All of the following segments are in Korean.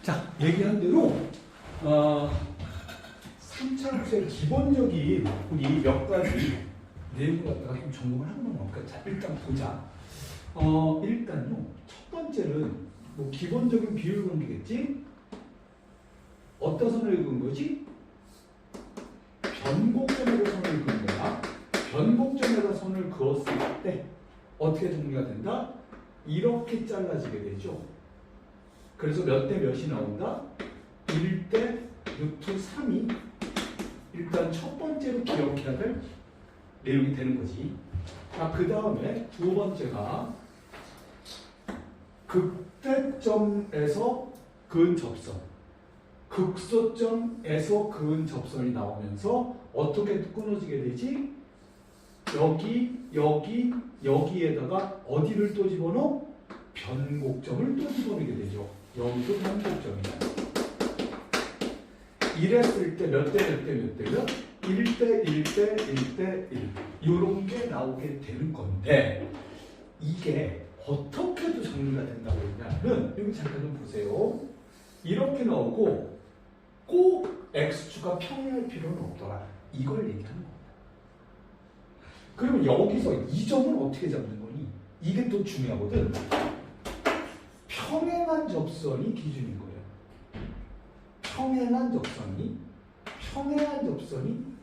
자, 얘기한 대로 3차 학습의 기본적인 우리 몇 가지 내용을 갖다가 좀 점검을 하는 건 없을까? 자, 일단 보자. 일단요, 첫 번째는 뭐 기본적인 비율 관계겠지? 어떤 선을 그은 거지? 변곡점에서 선을 그은 거야. 변곡점에서 선을 그었을 때 어떻게 정리가 된다? 이렇게 잘라지게 되죠. 그래서 몇 대 몇이 나온다? 1대 루트 3이 일단 첫 번째로 기억해야 될 내용이 되는 거지. 자, 그 다음에 두 번째가 극대점에서 그은 접선, 극소점에서 그은 접선이 나오면서 어떻게 끊어지게 되지? 여기에다가 어디를 또 집어넣어? 변곡점을 또 집어넣게 되죠. 여기도 변곡점이야. 이랬을 때 몇 대 몇 대 몇 대면 1대 1대 1대 1 이런 게 나오게 되는 건데 이게 어떻게도 정리가 된다고 했냐면 여기 잠깐 좀 보세요. 이렇게 나오고 꼭 x축과 평행할 필요는 없더라. 이걸 얘기하는 겁니다. 그러면 여기서 이 점은 어떻게 잡는 거니? 이게 또 중요하거든. 평행한 접선이 기준인 거예요. 평행한 접선이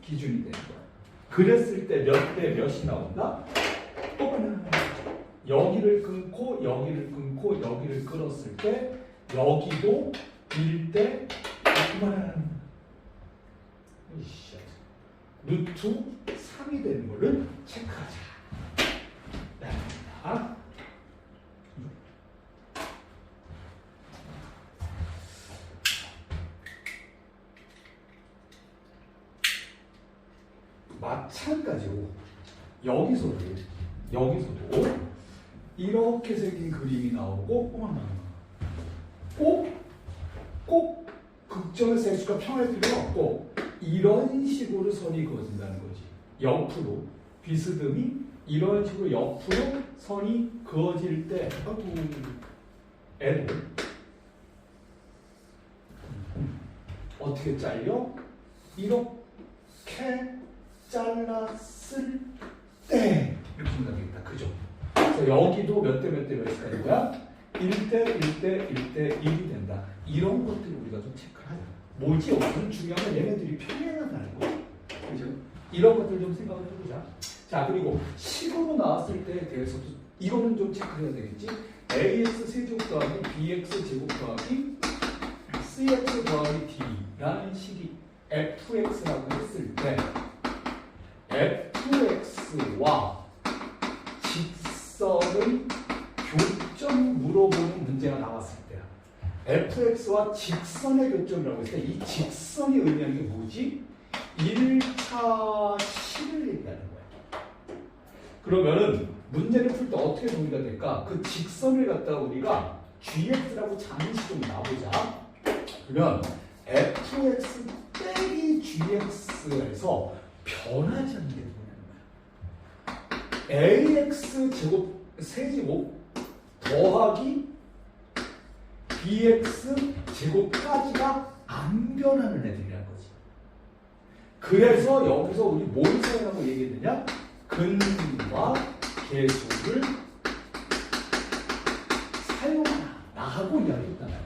기준이 되는 거야. 그랬을 때 몇 대 몇이 나온다? 여기를 끊고 여기를 끊고 여기를 끊었을 때 여기도 1대 루트 3이 되는 거를 체크하자. 마찬가지로 여기서도 이렇게 생긴 그림이 나오고 꼭 극점에서 x가 평할 필요는 없고 이런 식으로 선이 그어진다는 거지. 옆으로 비스듬히 이런 식으로 옆으로 선이 그어질 때 애도 어떻게 잘려? 이렇게 잘랐을 때 이렇게 생각하겠다. 그죠? 그래서 여기도 몇 대 몇 대 몇이 되는 거야? 1대 1대 1대 1이 된다. 이런 것들을 우리가 좀 체크하자. 뭐지? 여기는 중요한 건 얘네들이 평행하다는 거야. 그죠? 이런 것들 좀 생각을 해보자. 자, 그리고 식으로 나왔을 때에 대해서도 이거는 좀 체크해야 되겠지? ax 세제곱 더하기 bx 제곱 더하기 cx 더하기 d라는 식이 fx라고 했을 때 fx와 직선의 교점 물어보는 문제가 나왔을 때야. fx와 직선의 교점이라고 했을 때 이 직선이 의미하는 게 뭐지? 1차 식을 얘기하는 거야. 그러면은 문제를 풀 때 어떻게 정리가 될까? 그 직선을 갖다가 우리가 gx라고 잠시 좀 놔보자. 그러면 fx 빼기 gx에서 변하지 않는 게 뭐냐는 거야. ax 제곱 세제곱 더하기 bx 제곱까지가 안 변하는 애들이라는 거지. 그래서 여기서 우리 뭘 사용하고 얘기했느냐? 근과 계수를 사용하라 하고 이야기했단 말이야.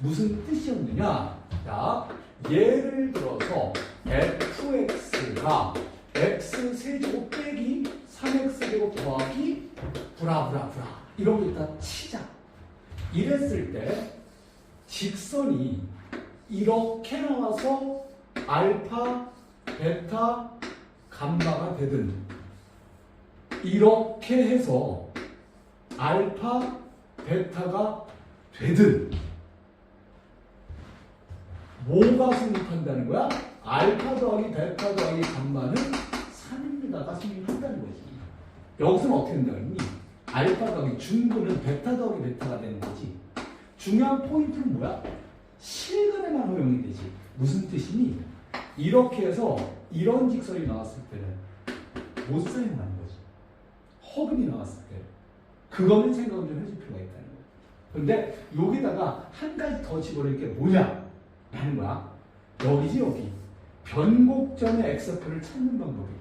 무슨 뜻이었느냐? 자, 예를 들어서 fx가 x 세제곱 빼기 3x 제곱 더하기 브라브라브라 이런 거 일단 치자. 이랬을 때 직선이 이렇게 나와서 알파, 베타, 감마가 되든 이렇게 해서 알파, 베타가 되든 뭐가 성립한다는 거야? 알파 더하기 베타 더하기 감마는 3입니다가 성립한다는 거지. 여기서는 어떻게 된다니? 알파 더하기 중근은 베타 더하기 베타가 되는 거지. 중요한 포인트는 뭐야? 실근에만 허용이 되지. 무슨 뜻이니? 이렇게 해서 이런 직선이 나왔을 때는 못 사용하는 거지. 허근이 나왔을 때 그거는 생각을 좀 해줄 필요가 있다는 거야. 근데 여기다가 한 가지 더 집어넣을 게 뭐냐? 라는 거야. 여기지, 여기. 변곡점의 x표를 찾는 방법이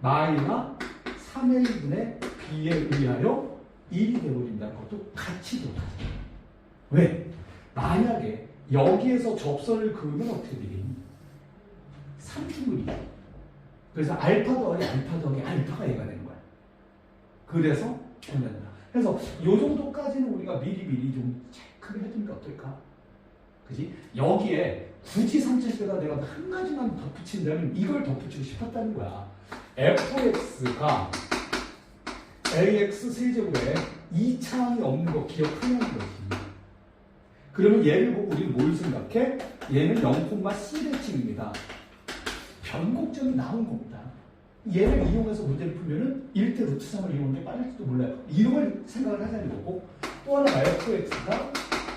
마이너 3의 1분의 b에 의하여 1이 되어버린다는 것도 같이 돌아가요. 왜? 만약에 여기에서 접선을 그으면 어떻게 되겠니? 3중근이야. 그래서 알파 더하기 알파 더하기 알파가 얘가 되는 거야. 그래서 된다. 그래서 이 정도까지는 우리가 미리 좀 체크를 해두는 게 어떨까? 그지? 여기에 굳이 3차식에다 내가 한 가지만 덧붙인다면 이걸 덧붙이고 싶었다는 거야. fx가 ax 세제곱에 2차항이 없는 거 기억하냐는 거지. 그러면 얘를 보고 우리는 뭘 생각해? 얘는 0,c 대칭입니다. 변곡점이 나온 겁니다. 얘를 이용해서 문제를 풀면은 1대 루트 3을 이용하는 게 빠를지도 몰라요. 이런 걸 생각을 하자는 거고, 또 하나 fx가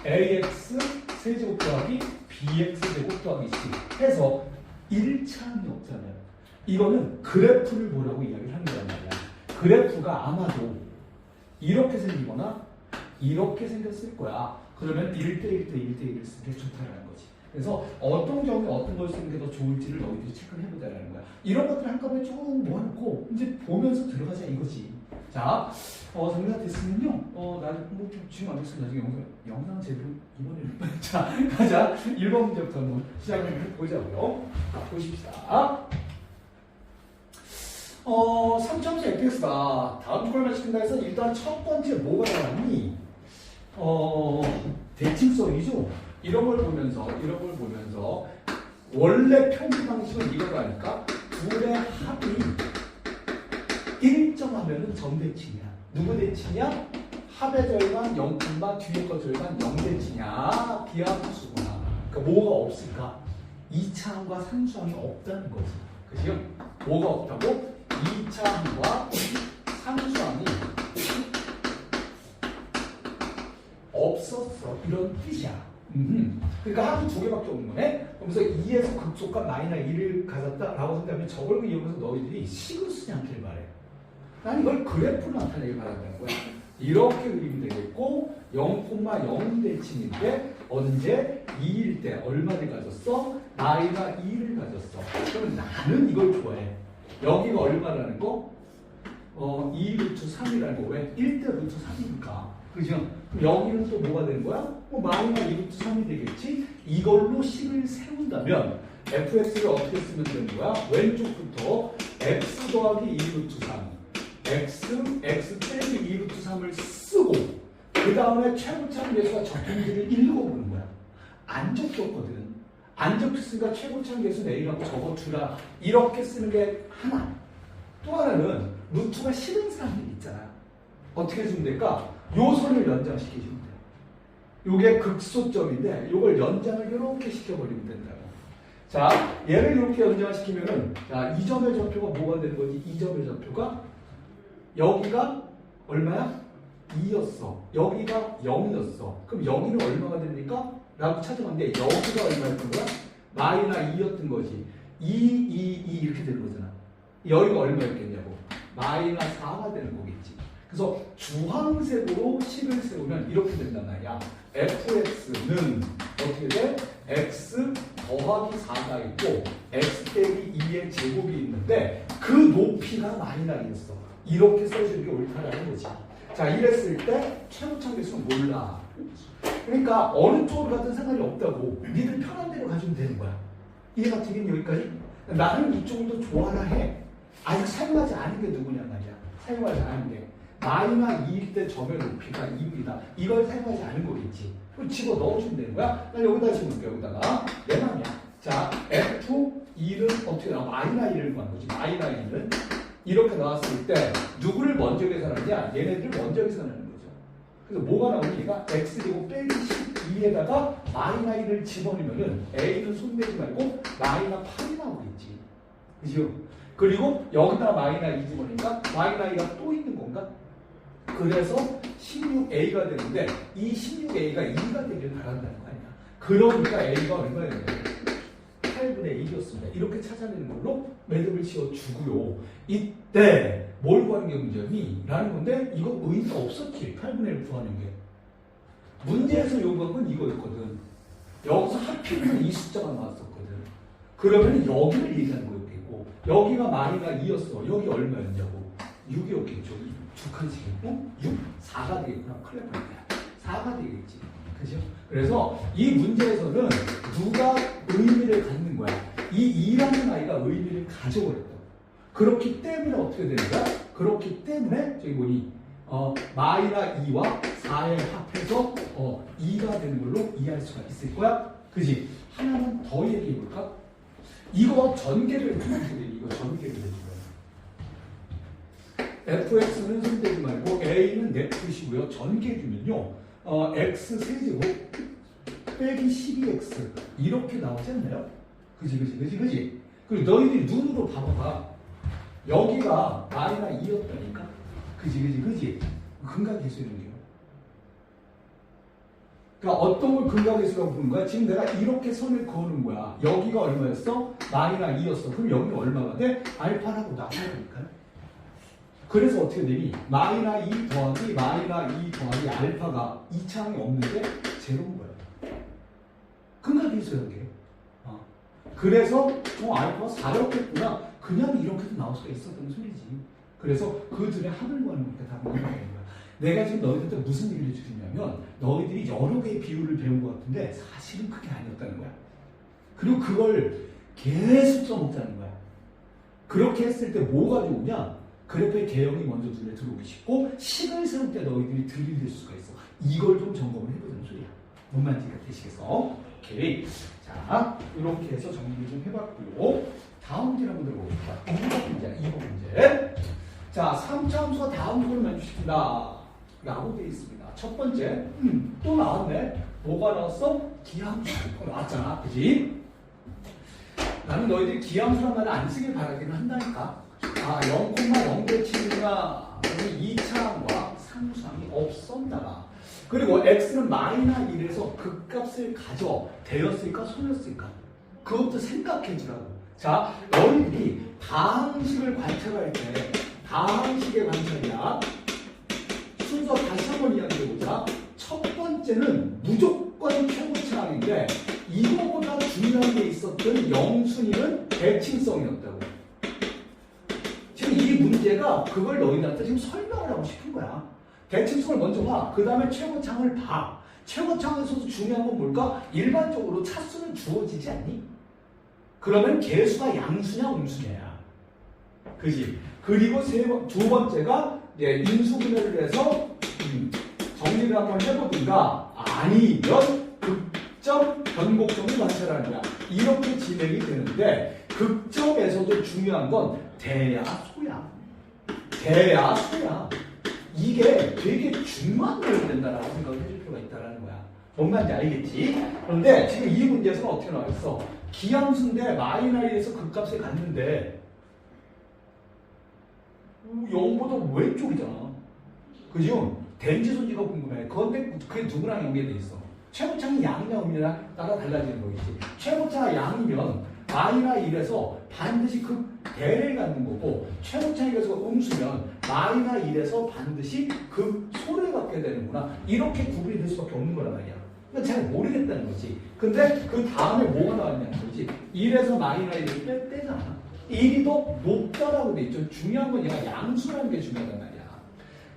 ax 세제곱 더하기 bx 제곱 더하기 c 해서 1차항이 없잖아요. 이거는 그래프를 보라고 이야기를 하는 거란 말이야. 그래프가 아마도 이렇게 생기거나 이렇게 생겼을 거야. 그러면 1대1을 쓰는 게 좋다라는 거지. 그래서 어떤 경우에 어떤 걸 쓰는 게 더 좋을지를 너희들이 체크를 해보자라는 거야. 이런 것들을 한꺼번에 쭉 모아놓고 이제 보면서 들어가자 이거지. 자, 정리가 됐으면요. 나는 뭐 지금 안 됐으면 나중에 영상 제대로 이번에는 자, 가자. 1번 문제부터 한번 시작을 해보자고요. 보십시다. 3점수 fx가 다음 꼴만 시킨다 해서 일단 첫 번째 뭐가 나왔니? 대칭성이죠. 이런 걸 보면서 원래 평균 방식은 이거로 하니까 둘의 합이 일정하면은 정대칭이야. 누구 대칭이야? 합의 절반 0, 뒤에 거 절반 0대칭이야. 비합수구나. 그러니까 뭐가 없을까? 2차항과 3수항이 없다는 거지. 그죠? 뭐가 없다고? 2차항과 3수항이 없었어. 이런 뜻이야. 그러니까 합이 두 개밖에 없는 거네. 그러면서 2에서 극소값 마이너스 1을 가졌다라고 한다면 저걸 이용해서 너희들이 식을 쓰지 않길 바래. 난 이걸 그래프로 나타내길 바란다는 거야. 이렇게 그리면 되겠고 0,0대칭인데 언제 2일 때 얼마를 가졌어? 마이너스 2를 가졌어. 그럼 나는 이걸 좋아해. 여기가 얼마라는 거? 2 루트 3이라는 거. 왜? 1대 루트 3이니까. 그죠? 그럼 여기는 또 뭐가 되는 거야? 마이너스 2 루트 3이 되겠지? 이걸로 식을 세운다면 fx를 어떻게 쓰면 되는 거야? 왼쪽부터 x 더하기 2 루트 3 x 빼기 2 루트 3을 쓰고 그 다음에 최고차항 계수가 적혀있는지를 읽어보는 거야. 안 적혔거든. 안 적혔으니까 최고차항 계수는 a라고 적어주라. 이렇게 쓰는 게 하나. 또 하나는 루트가 싫은 사람들이 있잖아. 어떻게 해주면 될까? 요 선을 연장시켜주면 돼. 요게 극소점인데 요걸 연장을 이렇게 시켜버리면 된다고. 자, 얘를 이렇게 연장시키면은 자, 이 점의 좌표가 뭐가 되는 거지? 이 점의 좌표가 여기가 얼마야? 2였어. 여기가 0이었어. 그럼 여기는 얼마가 됩니까? 라고 찾아봤는데 여기가 얼마였던 거야? 마이너스 2였던 거지. 2 이렇게 되는 거잖아. 여기가 얼마였겠냐고. 마이너스 4가 되는 거겠지. 그래서 주황색으로 식을 세우면 이렇게 된단 말이야. fx는 어떻게 돼? x 더하기 4가 있고 x 빼기 2의 제곱이 있는데 그 높이가 마이너스였어. 이렇게 써주는 게 옳다라는 거지. 자, 이랬을 때 최고차항 계수는 몰라. 그러니까 어느 쪽으로 가든 상관이 없다고. 니들 편한 대로 가주면 되는 거야. 이해가 되겠니 여기까지? 나는 이쪽을 더 좋아라 해. 아직 사용하지 않은 게 누구냐 말이야. 사용하지 않은 게. 마이너스 2일 때 점의 높이가 2입니다. 이걸 사용하지 않은 거겠지. 그럼 집어 넣어주면 되는 거야. 난 여기다 집어넣을게. 여기다가. 내 맘이야. 자, F2는 어떻게 나와? 마이너스 1을 구한 거지. 마이너스 1은 이렇게 나왔을 때 누구를 먼저 계산하느냐? 얘네들을 먼저 계산하는 거죠. 그래서 뭐가 나오니? 얘가 x제곱 빼기 12에다가 마이너스 1을 집어넣으면은 a는 손대지 말고 마이너스 8이 나오겠지. 그죠? 그리고 여기다 마이너스 2 집어넣으니까 마이너스 2가 또 있는 건가? 그래서 16a가 되는데 이 16a가 2가 되길 바란다는 거 아니야. 그러니까 a가 얼마예요? 8분의 1이었습니다. 이렇게 찾아내는 걸로 매듭을 지어주고요. 이때 뭘 구하는 게 문제니? 라는 건데 이거 의미가 없었지. 8분의 1 구하는 게. 문제에서 요구한 건 이거였거든. 여기서 하필이면 이 숫자가 나왔었거든. 그러면 여기를 얘기하는 거였겠고 여기가 마이너스 2였어. 여기 얼마였냐고. 6이었겠죠. 두 칸씩이고 6, 4가 되겠구나. 큰일 날 뻔했다. 4가 되겠지. 그죠? 그래서 이 문제에서는 누가 의미를 갖는 거야. 이 2라는 아이가 의미를 가져버렸다. 그렇기 때문에 어떻게 되는 거야? 그렇기 때문에 저기 뭐니 마이너스 2와 4의 합해서 2가 되는 걸로 이해할 수가 있을 거야. 그지? 하나만 더 얘기해 볼까? 이거 전개를 해주면 이거 전개를 해주면 fx는 손대지 말고 a는 냅두시고요. 전개 주면요. x 세제곱 빼기 12x 이렇게 나오지 않나요? 그지? 그리고 너희들이 눈으로 봐봐. 여기가 마이너스 2였다니까? 그지? 근각계수이는데요. 그러니까 어떤 걸 근각계수라고 부르는 거야? 지금 내가 이렇게 선을 그어놓은 거야. 여기가 얼마였어? 마이너스 2였어. 그럼 여기가 얼마가 돼? 알파라고 나와야니까요. 그래서 어떻게 되니? 마이너스 2 더하기 마이너스 2 더하기 알파가 이차항이 없는데 제로인 거야. 근각계수라는 게. 그래서 알파가 4였겠구나. 그냥 이렇게도 나올 수가 있었던 소리지. 그래서 그 둘의 합을 구하는 것도 다 뭐라는 거야. 내가 지금 너희들한테 무슨 얘기를 해주냐면 너희들이 여러 개의 비율을 배운 것 같은데 사실은 그게 아니었다는 거야. 그리고 그걸 계속 써먹자는 거야. 그렇게 했을 때 뭐가 좋으냐? 그래프의 개형이 먼저 눈에 들어오기 쉽고 식을 세울 때 너희들이 들이댈 수가 있어. 이걸 좀 점검을 해보자는 소리야. 뭔 말인지 되시겠어? 오케이. 자, 이렇게 해서 정리를 좀 해봤고요. 다음 문제를 한번 들어봅시다. 2번 문제. 자, 3차 함수가 다음 부분을 만족시킨다 라고 되어 있습니다. 첫 번째, 또 나왔네. 뭐가 나왔어? 기하함수 나왔잖아. 그지? 나는 너희들이 기하함수란 말을 안 쓰길 바라기는 한다니까. 0,0대칭이나 2차함과 상수함이 없었다가 그리고 x는 마이너스 1에서 극값을 가져 되었을까 소였을까 그것도 생각해 주라고. 자, 너희들이 다항식을 관찰할 때 다항식의 관찰이야. 순서 다시 한번 이야기해보자. 첫 번째는 무조건 최고차항인데 이거보다 중요한 게 있었던 영순위는 대칭성이었다고. 지금 이 문제가 그걸 너희들한테 지금 설명을 하고 싶은 거야. 대칭성을 먼저 봐. 그 다음에 최고차항을 봐. 최고차항에서도 중요한 건 뭘까? 일반적으로 차수는 주어지지 않니? 그러면 개수가 양수냐 음수냐야. 그지? 그리고 두 번째가 인수분해를 해서 정리를 한번 해보든가 아니면 극점 변곡점을 관찰하는 거야. 이렇게 진행이 되는데 극점에서도 중요한 건 대야 소야. 대야 소야. 이게 되게 중요한 걸 된다라고 생각을 해줄 필요가 있다는 거야. 뭔 말인지 알겠지? 그런데 지금 이 문제에서는 어떻게 나와있어? 기함수인데 마이너스에서 극값을 갖는데 0보다 왼쪽이잖아. 그죠? den지소지가 궁금해. 그런데 그게 누구랑 연계돼 있어? 최고차항이 양이냐 음이냐 따라 달라지는 거겠지. 최고차가 양이면 마이너스 1에서 반드시 대를 갖는 거고 최고차항에서 음수면 마이너스 1에서 반드시 소를 갖게 되는구나. 이렇게 구분이 될 수밖에 없는 거란 말이야. 그러니까 잘 모르겠다는 거지. 근데 그 다음에 뭐가 나왔냐는 거지. 1에서 마이너스 1을 빼잖아. 1이 더 높다라고 돼 있죠. 중요한 건 얘가 양수라는 게 중요하단 말이야.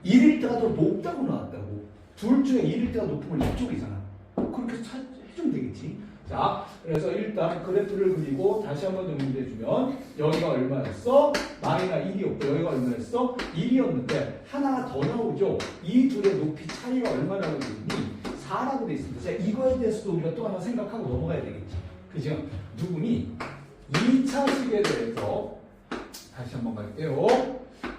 1일 때가 더 높다고 나왔다고. 둘 중에 1일 때가 높은 건 이쪽이잖아. 그렇게 해주면 되겠지. 자, 그래서 일단 그래프를 그리고 다시 한번 정리해주면 여기가 얼마였어? 마이너스 1이었고 여기가 얼마였어? 1이었는데 하나가 더 나오죠. 이 둘의 높이 차이가 얼마라고 돼 있니? 4라고 돼 있습니다. 자, 이거에 대해서도 우리가 또 하나 생각하고 넘어가야 되겠지. 그죠? 누구니? 2차식에 대해서 다시 한번 갈게요.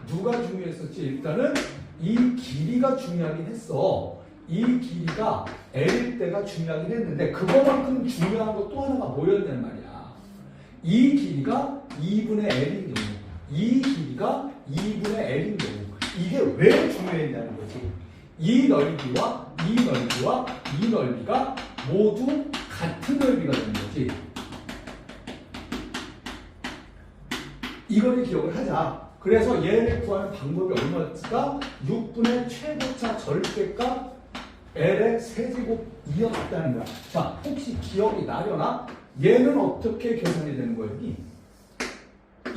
누가 중요했었지? 일단은 이 길이가 중요하긴 했어. 이 길이가 L일 때가 중요하긴 했는데 그거만큼 중요한 거 또 하나가 뭐였냐는 말이야. 이 길이가 2분의 L인 경우, 이 길이가 2분의 L인 경우 이게 왜 중요했냐는 거지. 이 넓이와 이 넓이와 이 넓이가 모두 같은 넓이가 되는 거지. 이거를 기억을 하자. 그래서 얘를 구하는 방법이 얼마였을까? 6분의 최고차 절대값 L의 세제곱이었다는 거야. 자, 혹시 기억이 나려나? 얘는 어떻게 계산이 되는 거예요? 이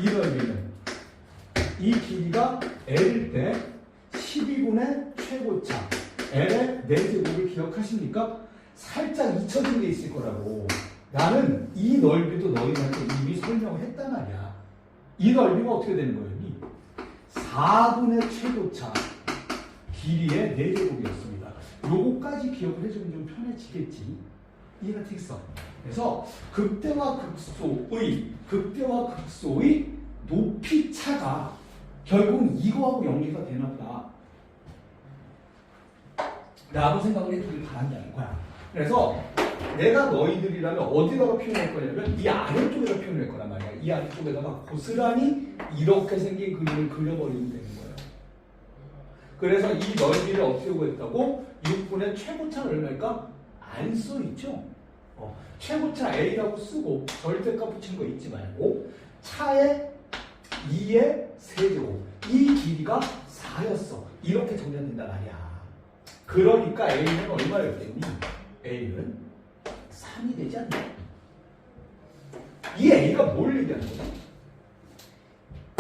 넓이는 이 길이가 L일 때 12분의 최고차 L의 4제곱을 기억하십니까? 살짝 잊혀진 게 있을 거라고. 나는 이 넓이도 너희한테 이미 설명을 했단 말이야. 이 넓이가 어떻게 되는 거예요? 4분의 최고차 길이의 4제곱이었습니다. 요거까지 기억을 해주면 좀 편해지겠지. 이해가 되겠어? 그래서 극대와 극소의 높이 차가 결국은 이거하고 연계가 되나 보다 라고 생각을 해주길 바란다는 거야. 그래서 내가 너희들이라면 어디다가 표현할 거냐면 이 아래쪽에다 표현할 거란 말이야. 이 아래쪽에다가 고스란히 이렇게 생긴 그림을 그려버리면 되는 거예요. 그래서 이 넓이를 어떻게 구했다고? 6분의 최고차는 얼마일까? 안 써있죠? 최고차 A라고 쓰고 절대값 붙인 거 잊지 말고 차의 2의 세제곱 이 길이가 4였어. 이렇게 정리가 된단 말이야. 그러니까 A는 얼마였겠니? A는 3이 되지 않나? 이 A가 뭘 얘기하는 거야?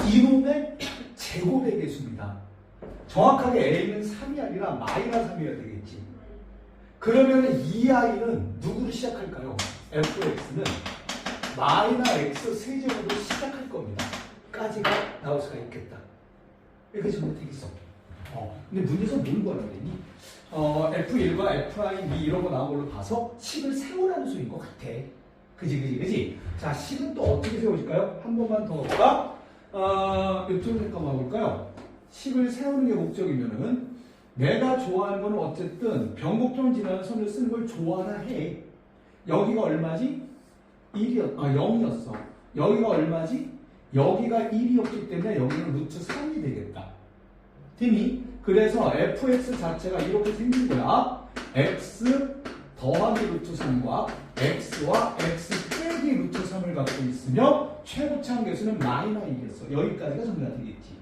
이놈의 제곱의 개수입니다. 정확하게 A는 3이 아니라 마이너스 3이어야 되겠지. 그러면 이 I는 누구로 시작할까요? fx는 마이너스 x 세제곱으로 시작할 겁니다. 까지가 나올 수가 있겠다. 이렇게 정리 되겠어. 근데 문제에서 뭘 구하라고 했니? F1과 F'2 이런 거 나온 걸로 봐서 식을 세우라는 소리인 것 같아. 그지? 자, 식은 또 어떻게 세워질까요? 한 번만 더 볼까? 이쪽으로 잠깐만 볼까요? 식을 세우는 게 목적이면은 내가 좋아하는 거는 어쨌든 변곡점 지나는 선을 쓰는 걸 좋아라 해. 여기가 얼마지? 0이었어. 여기가 얼마지? 여기가 1이었기 때문에 여기는 루트 3이 되겠다. 팀이 그래서 fx 자체가 이렇게 생긴 거야. x 더하기 루트 3과 x와 x 빼기 루트 3을 갖고 있으며 최고차항 개수는 마이너스 1이었어. 여기까지가 정리가 되겠지.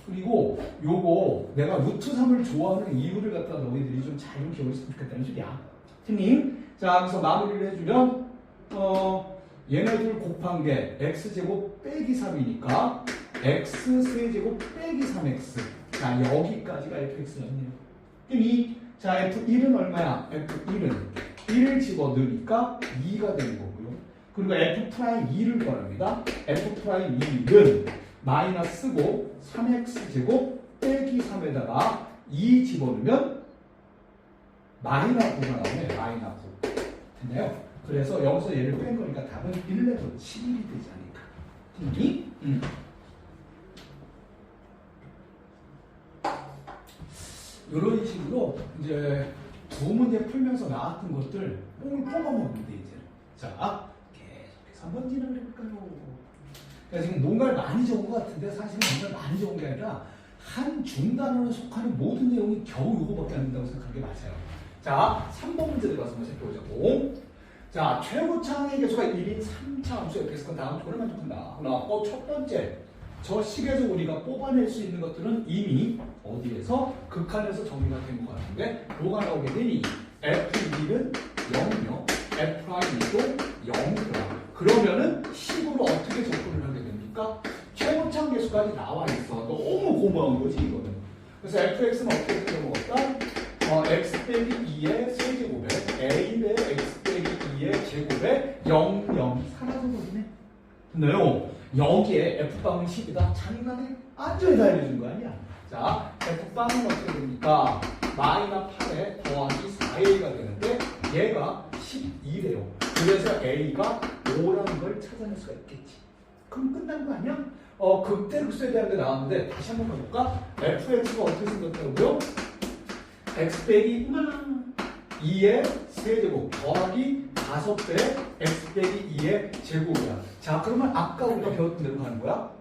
그리고 요거 내가 루트 3을 좋아하는 이유를 갖다 너희들이 좀 잘 기억했으면 좋겠다는 소리야. 팀님. 자, 그래서 마무리를 해주면 얘네들 곱한 게 x제곱 빼기 3이니까 x 세제곱 빼기 3x. 자, 여기까지가 fx였네요. 팀이 자, f1은 얼마야? f1은 1을 집어넣으니까 2가 되는 거고요. 그리고 f'2를 구합니다. f'2는 마이너스고 3x제곱 빼기 3에다가 2 집어넣으면 마이너스 9가 나오네. 마이너스 9. 됐나요? 그래서 여기서 얘를 뺀 거니까 답은 1레벨 7이 되지 않을까. 됐니? 이런 식으로 이제 두 문제 풀면서 나왔던 것들 뽕을 뽑아먹으면 돼, 이제. 자, 계속해서 한번 진행을 해볼까요? 그러니까 지금 뭔가를 많이 적은 것 같은데 사실은 뭔가를 많이 적은 게 아니라 한 중단어에 속하는 모든 내용이 겨우 이거밖에 안 된다고 생각하는 게 맞아요. 자, 3번 문제 들어가서 한번 살펴보자고. 자, 최고차항의 개수가 1인 3차 함수 fx건 다음 조건을 만족한다. 그럼 첫 번째, 저 식에서 우리가 뽑아낼 수 있는 것들은 이미 어디에서 극한에서 정리가 된 것 같은데 뭐가 나오게 되니 f1은 0이요, f'2도 0이더라. 그러면은 식으로 어떻게 접근을 하게 됩니까? 최고차항 개수까지 나와 있어. 너무 고마운 거지 이거는. 그래서 fx는 어떻게 되먹었다? x 빼기 2의 세제곱에 a의 x 빼기 2의 제곱에 0, 0 사라져 버리네. 됐나요? 여기에 f방은 10이다. 잔인하네? 완전히 다 알려준 거 아니야? 자, f방은 어떻게 됩니까? 마이너스 8에 더하기 4a가 되는데 얘가 12래요. 그래서 a가 5라는 걸 찾아낼 수가 있겠지. 그럼 끝난 거 아니야? 극대극소에 대한 게 나왔는데 다시 한번 봐볼까? fx가 어떻게 생겼다고요? x 빼기 2의 세제곱 더하기 5배 x 빼기 2의 제곱이야. 자, 그러면 아까 우리가 배웠던 대로 가는 거야?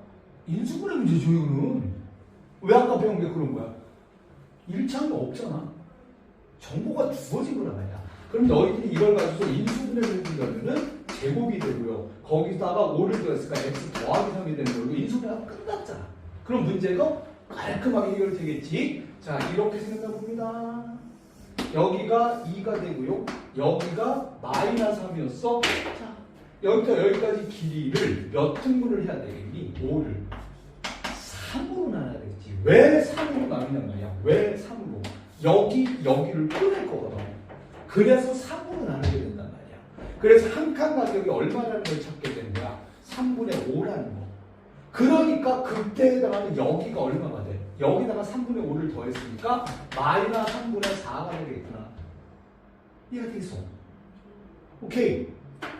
인수분해 문제죠, 이거는. 왜 아까 배운 게 그런 거야? 1차가 없잖아. 정보가 주어진 거란 말이야. 그럼 너희들이 이걸 가지고 인수분해를 해준다면은 제곱이 되고요. 거기다가 5를 더했으니까 x 더하기 3이 되는 걸로 인수분해가 끝났잖아. 그럼 문제가 깔끔하게 해결되겠지. 자, 이렇게 생각해 봅니다. 여기가 2가 되고요. 여기가 마이너스 3이었어. 자, 여기부터 여기까지 길이를 몇 등분을 해야 되겠니? 5를 3으로 나눠야 되겠지. 왜 3으로 나누냔 말이야. 왜 3으로? 여기를 끊을 거거든. 그래서 3으로 나누게 된단 말이야. 그래서 한 칸 가격이 얼마라는 걸 찾게 되는 거야. 3분의 5라는 거. 그러니까 그때에다가는 여기가 얼마가 돼? 여기다가 3분의 5를 더했으니까 마이너스 3분의 4가 되겠구나. 이해가 되겠어? 오케이.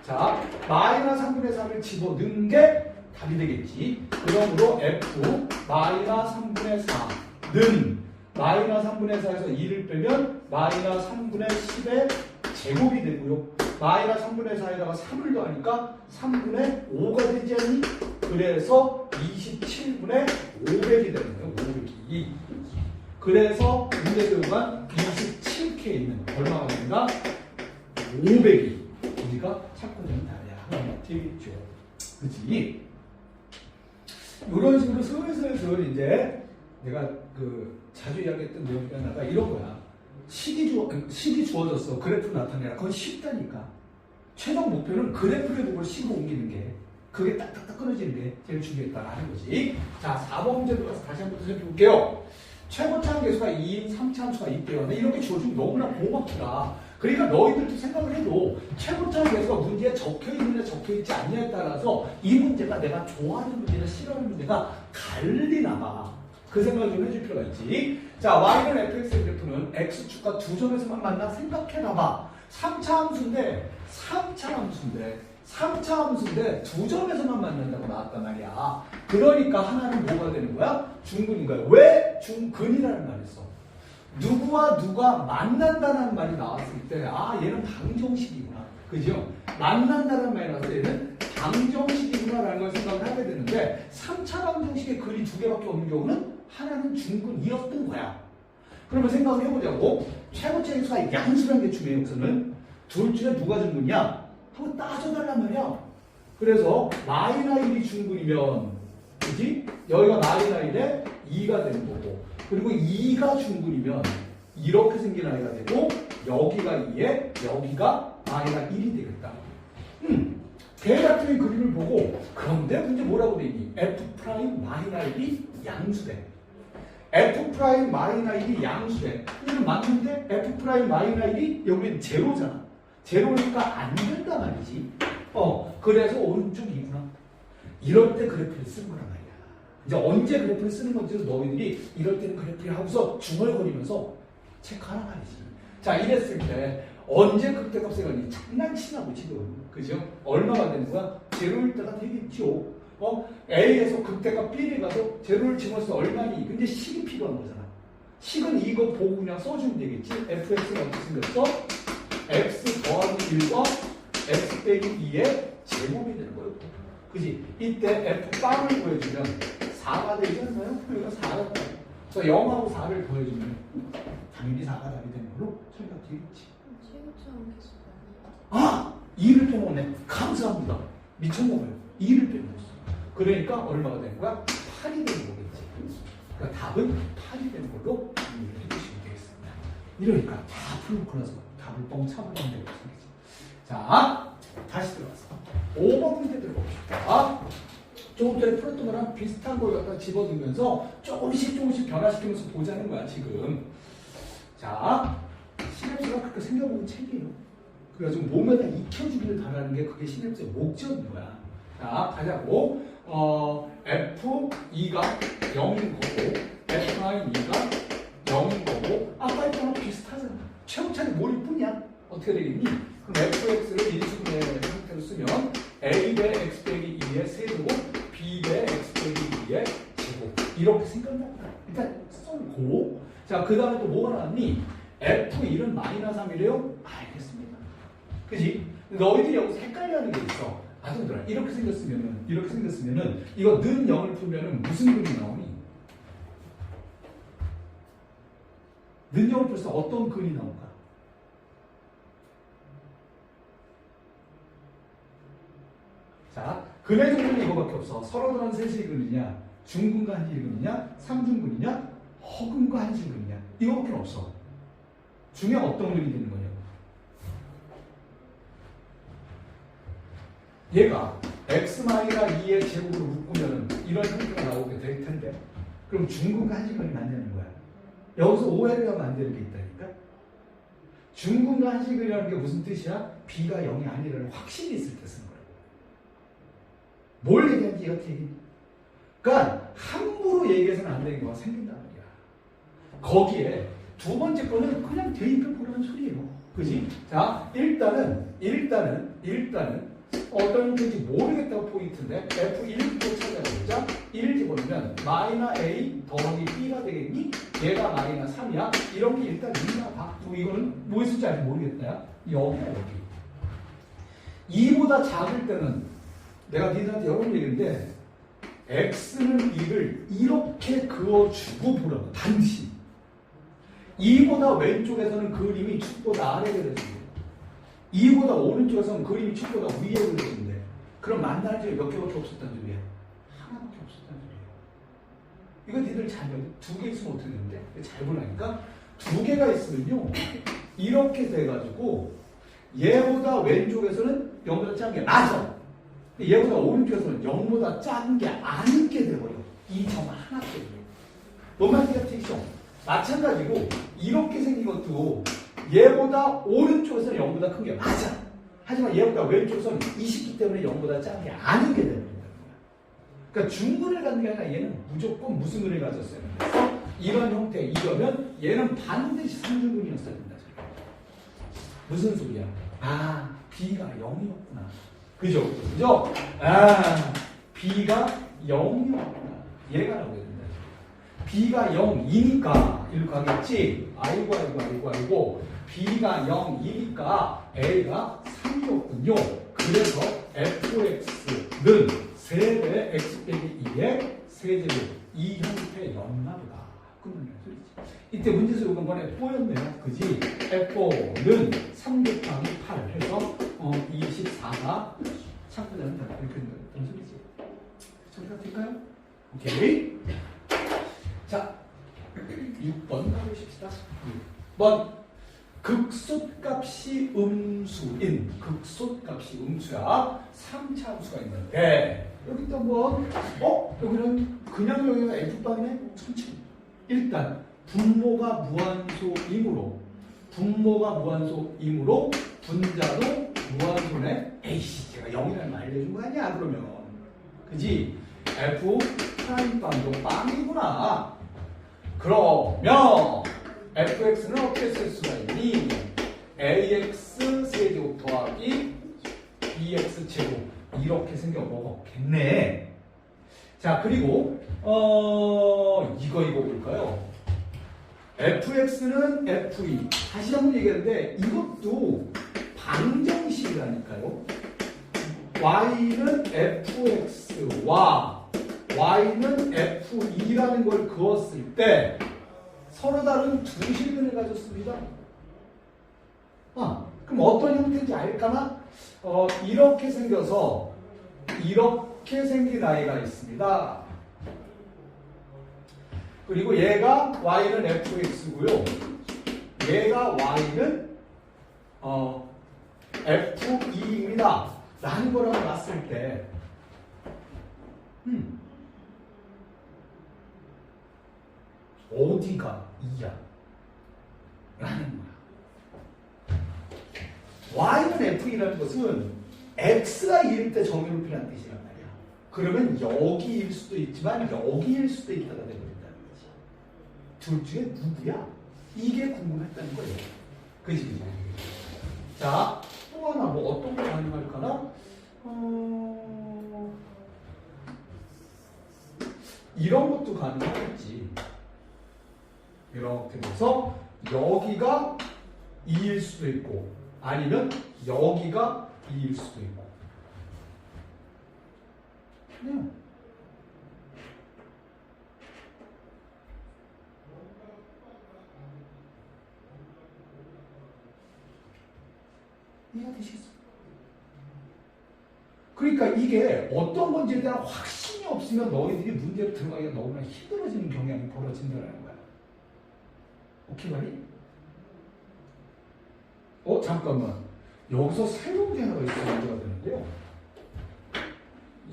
자, 마이너스 3분의 3을 집어넣은 게 답이 되겠지. 그러므로 F 마이너스 3분의 4는 마이너스 3분의 4에서 2를 빼면 마이너스 3분의 10의 제곱이 되고요. 마이너스 3분의 4에다가 3을 더하니까 3분의 5가 되지 않니? 그래서 27분의 500이 되는 거예요. 500이. 그래서 문제 교육은 27K 있는 얼마가 됩니다? 500이. 우리가 찾고 있는 답이야. 되겠죠. 그치? 이런 식으로 슬슬 이제 내가 자주 이야기했던 내용 중에 하나가 이런 거야. 식이 주어졌어. 그래프 나타내라. 그건 쉽다니까. 최종 목표는 그래프를 보고 식으로 옮기는 게, 그게 딱딱딱 끊어지는 게 제일 중요했다라는 거지. 자, 4번 문제 들어가서 다시 한번 살펴볼게요. 최고차 함수가 2인 3차 함수가 있대요. 근데 이렇게 주어주면 너무나 고맙더라. 그러니까 너희들도 생각을 해도 최고차 함수가 문제에 적혀있느냐 적혀있지 않냐에 따라서 이 문제가 내가 좋아하는 문제나 싫어하는 문제가 갈리나 봐. 그 생각을 좀 해줄 필요가 있지. 자, y는 fx의 그래프는 x축과 두 점에서만 만나 생각해놔봐. 3차 함수인데 두 점에서만 만난다고 나왔단 말이야. 그러니까 하나는 뭐가 되는 거야? 중근인 거야. 왜 중근이라는 말이 있어? 누구와 누가 만난다는 말이 나왔을 때, 아, 얘는 방정식이구나. 그죠? 만난다는 말이 나왔을 때 얘는 방정식이구나라는 걸 생각을 하게 되는데, 3차 방정식의 글이 두 개밖에 없는 경우는 하나는 중근이었던 거야. 그러면 생각을 해보자고. 최고차의 수가 양수라는 게 중요해. 여기서는 둘 중에 누가 중근이야? 한번 따져달란 말이야. 그래서 마이너스 1이 중근이면, 그지? 여기가 마이너스 1에 2가 되는 거고, 그리고 2가 중근이면 이렇게 생긴 아이가 되고, 여기가 2에 여기가 마이너스 1이 되겠다. 개 같은 그림을 보고, 그런데 문제 뭐라고 되니? F 프라임 마이너스 1이 양수대. F 프라임 마이너스 1이 양수대. 이건 맞는데 F 프라임 마이너스 1이 여기는 제로잖아. 제로니까 안 된단 말이지. 그래서 오른쪽이구나. 이럴 때 그래프를 쓰는 거란 말이야. 이제 언제 그래프를 쓰는 건지 너희들이 이럴 때는 그래프를 하고서 중얼거리면서 체크하라 말이지. 자, 이랬을 때 언제 극대값 생각이 장난치냐고 지금. 그죠? 얼마가 되는 거야? 제로일 때가 되겠죠. A에서 극대값 B를 가서 제로를 집어서 얼마니? 근데 식이 필요한 거잖아. 식은 이거 보고 그냥 써주면 되겠지. fx는 어떻게 생겼어? x 더하기 1과 x 빼기 2의 제곱이 되는 거예요. 그지? 이때 f 빵을 보여주면 4가 되지 않나요? 여기가 4가 돼요. 그래서 0하고 4를 더해주면 당연히 4가 답이 되는 걸로 처리가 되겠지. 최고처럼 계속 아! 2를 빼먹네. 감사합니다. 미쳤나봐요. 2를 빼먹었어. 그러니까 얼마가 되는 거야? 8이 되는 거겠지. 그러니까 답은 8이 되는 걸로 이해를 해주시면 되겠습니다. 이러니까 다 풀놓고 나서 답을 뻥 차버리면 되겠지. 자, 다시 들어가서 5번 문제 들어봅시다. 조금 전에 풀었던 거랑 비슷한 걸 갖다 집어넣으면서 조금씩 변화시키면서 보자는 거야, 지금. 자, 시냅스가 그렇게 생겨보는 책이에요. 그래가지고 몸에다 익혀주기를 바라는 게 그게 시냅스의 목적인 거야. 자, 가자고. F2가 0인 거고, F'2가 0인 거고, 아까 했던 거 비슷하잖아. 최고차는 뭘 뿐이야? 어떻게 되겠니? 그럼 fx를 인수분해 형태로 쓰면 a 대 x 빼기 2의 세제곱, b 대 x 빼기 2의 제곱. 이렇게 생각난다. 일단 써고. 자, 그 다음에 또 뭐가 나왔니? f1은 마이너스 3이래요? 알겠습니다. 그지? 너희들이 여기서 헷갈려하는 게 있어. 아들들아, 이렇게 생겼으면은 이거 는 0을 풀면은 무슨 근이 나오니? 는 0을 풀어서 어떤 근이 나올까? 자, 근의 종류는 이거밖에 없어. 서로 다른 셋의 근이냐, 중근과 한실근이냐, 삼중근이냐, 허근과 한실근이냐, 이거밖에 없어. 중에 어떤 그림이 되는 거냐고. 얘가 x-2의 제곱으로 묶으면 이런 형태가 나오게 될 텐데 그럼 중근과 한식근이 만드는 거야. 여기서 오해를 하면 안 되는 게 있다니까. 중근과 한식근이라는 게 무슨 뜻이야? b가 0이 아니라는 확신이 있을 때 쓰는 거야. 뭘 얘기하는지 이렇게 얘기해. 그러니까 함부로 얘기해서는 안 되는 경우가 생긴단 말이야. 거기에 두 번째 거는 그냥 대입해 보라는 소리예요. 그지? 자, 일단은 어떤 건지 모르겠다고 포인트인데 F1부터 찾아보자. 1 집어넣으면 마이너 A 더하기 B가 되겠니? 얘가 마이너 3이야. 이런 게 일단 있나 봐. 이거는 뭐 있을지 아직 모르겠다. 여기야 여기. 2보다 작을 때는 내가 니들한테 여러 번 얘기했는데 X는 2를 이렇게 그어주고 보라고. 반드시. 2보다 왼쪽에서는 그림이 축보다 아래가 되어집니다. 2보다 오른쪽에서는 그림이 축보다 위에 그려지는데 그럼 만날 적이 몇 개밖에 없었다는 소리야? 하나밖에 없었다는 소리야. 이거 니들 잘 보여. 2개 있으면 어떻게 되는데? 잘 보라니까. 2개가 있으면요 이렇게 돼가지고 얘보다 왼쪽에서는 0보다 작은 게 맞아. 얘보다 오른쪽에서는 0보다 작은 게 아니게 돼버려. 이 점 하나 때문에. 뭔 말인지 알겠죠? 마찬가지고 이렇게 생긴 것도 얘보다 오른쪽에서는 0보다 큰 게 맞아. 하지만 얘보다 왼쪽에서는 20기 때문에 0보다 작은 게 아니게 되는 거야. 그러니까 중근을 갖는 게 아니라 얘는 무조건 무슨 근을 가졌어요. 그래서 이런 형태 이러면 얘는 반드시 3중근이었어야 된다. 무슨 소리야? 아, B가 0이었구나. 그죠? 그죠? 아, B가 0이었구나. 얘가 나오게 된다. B가 0이니까 이렇게 가겠지? 아이고. B가 0이니까 A가 3이었군요. 그래서 fx는 세배 x 빼기 2의 세제곱 이 형태였나 보다. 끝나는 소리지. 이때 문제에서 요건 건 F4였네요. 그지? F4는 3 곱하기 8 해서 24가 찾고 되는 다 이렇게 되는 소리지. 소리가 될까요? 오케이. 자, 6번 가보십시다. 6번. 극소값이 음수인, 극소값이 음수야. 3차 함수가 있는데, 여기 또 한번, 여기는 그냥 여기가 F방이네? 천천히. 일단, 분모가 무한소이므로, 분자도 무한소네? 에이씨, 제가 0이라는 말 알려준 거 아니야, 그러면. 그지? F 프라임빵도 빵이구나. 그러면 fx는 어떻게 쓸 수가 있니? ax 세제곱 더하기 bx 제곱 이렇게 생겨 먹었겠네. 자, 그리고 이거 볼까요? fx는 f2 다시 한번 얘기하는데 이것도 방정식이라니까요. y는 fx와 y는 f2라는 걸 그었을 때 서로 다른 두 실근을 가졌습니다. 그럼 어떤 형태인지 알까나? 이렇게 생겨서 이렇게 생긴 아이가 있습니다. 그리고 얘가 y는 fx고요. 얘가 y는 f2입니다. 라는 거라고 봤을 때 어디가 2야? 라는 거야. y는 f이라는 것은 x가 2일 때 정의롭이라는 뜻이란 말이야. 그러면 여기일 수도 있지만 여기일 수도 있다가 되버린다는 거지. 둘 중에 누구야? 이게 궁금했다는 거예요. 그지? 자, 또 하나 뭐 어떤 거 가능할까나? 이런 것도 가능하겠지. 이렇게 돼서 여기가 2일 수도 있고 아니면 여기가 2일 수도 있고 그냥 이해가 되시겠어요? 그러니까 이게 어떤 건지에 대한 확신이 없으면 너희들이 문제로 들어가기가 너무나 힘들어지는 경향이 벌어진다는 거야. 오케이 말이? 잠깐만. 여기서 새로운 게 하나가 있어야 문제가 되는데요.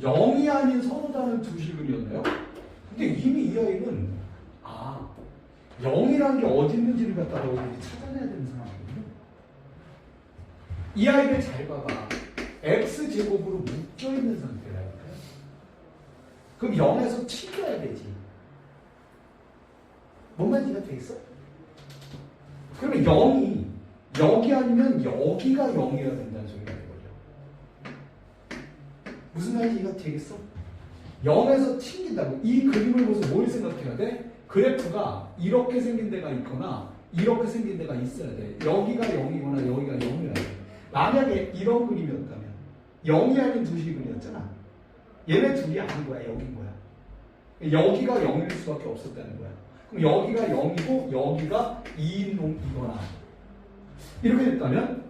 0이 아닌 선호다는 두 실근이었나요? 근데 이미 이 아이는 0이라는 게 어디 있는지를 갖다가 우리 찾아내야 되는 상황이거든요. 이 아이를 잘 봐봐. x제곱으로 묶여있는 상태라니까요. 그럼 0에서 튀겨야 되지. 뭔 말인지 이해가 되겠어? 그러면 0이 여기 아니면 여기가 0이어야 된다는 소리가 되거든요. 무슨 말인지 이해가 되겠어? 0에서 튕긴다고. 이 그림을 보면서 뭘 생각해야 돼? 그래프가 이렇게 생긴 데가 있거나 이렇게 생긴 데가 있어야 돼. 여기가 0이거나 여기가 0이어야 돼. 만약에 이런 그림이었다면 0이 아닌 두 실근이었잖아. 얘네 둘이 아닌 거야. 여긴 거야. 여기가 0일 수밖에 없었다는 거야. 그럼 여기가 0이고 여기가 2인동이거나 이렇게 됐다면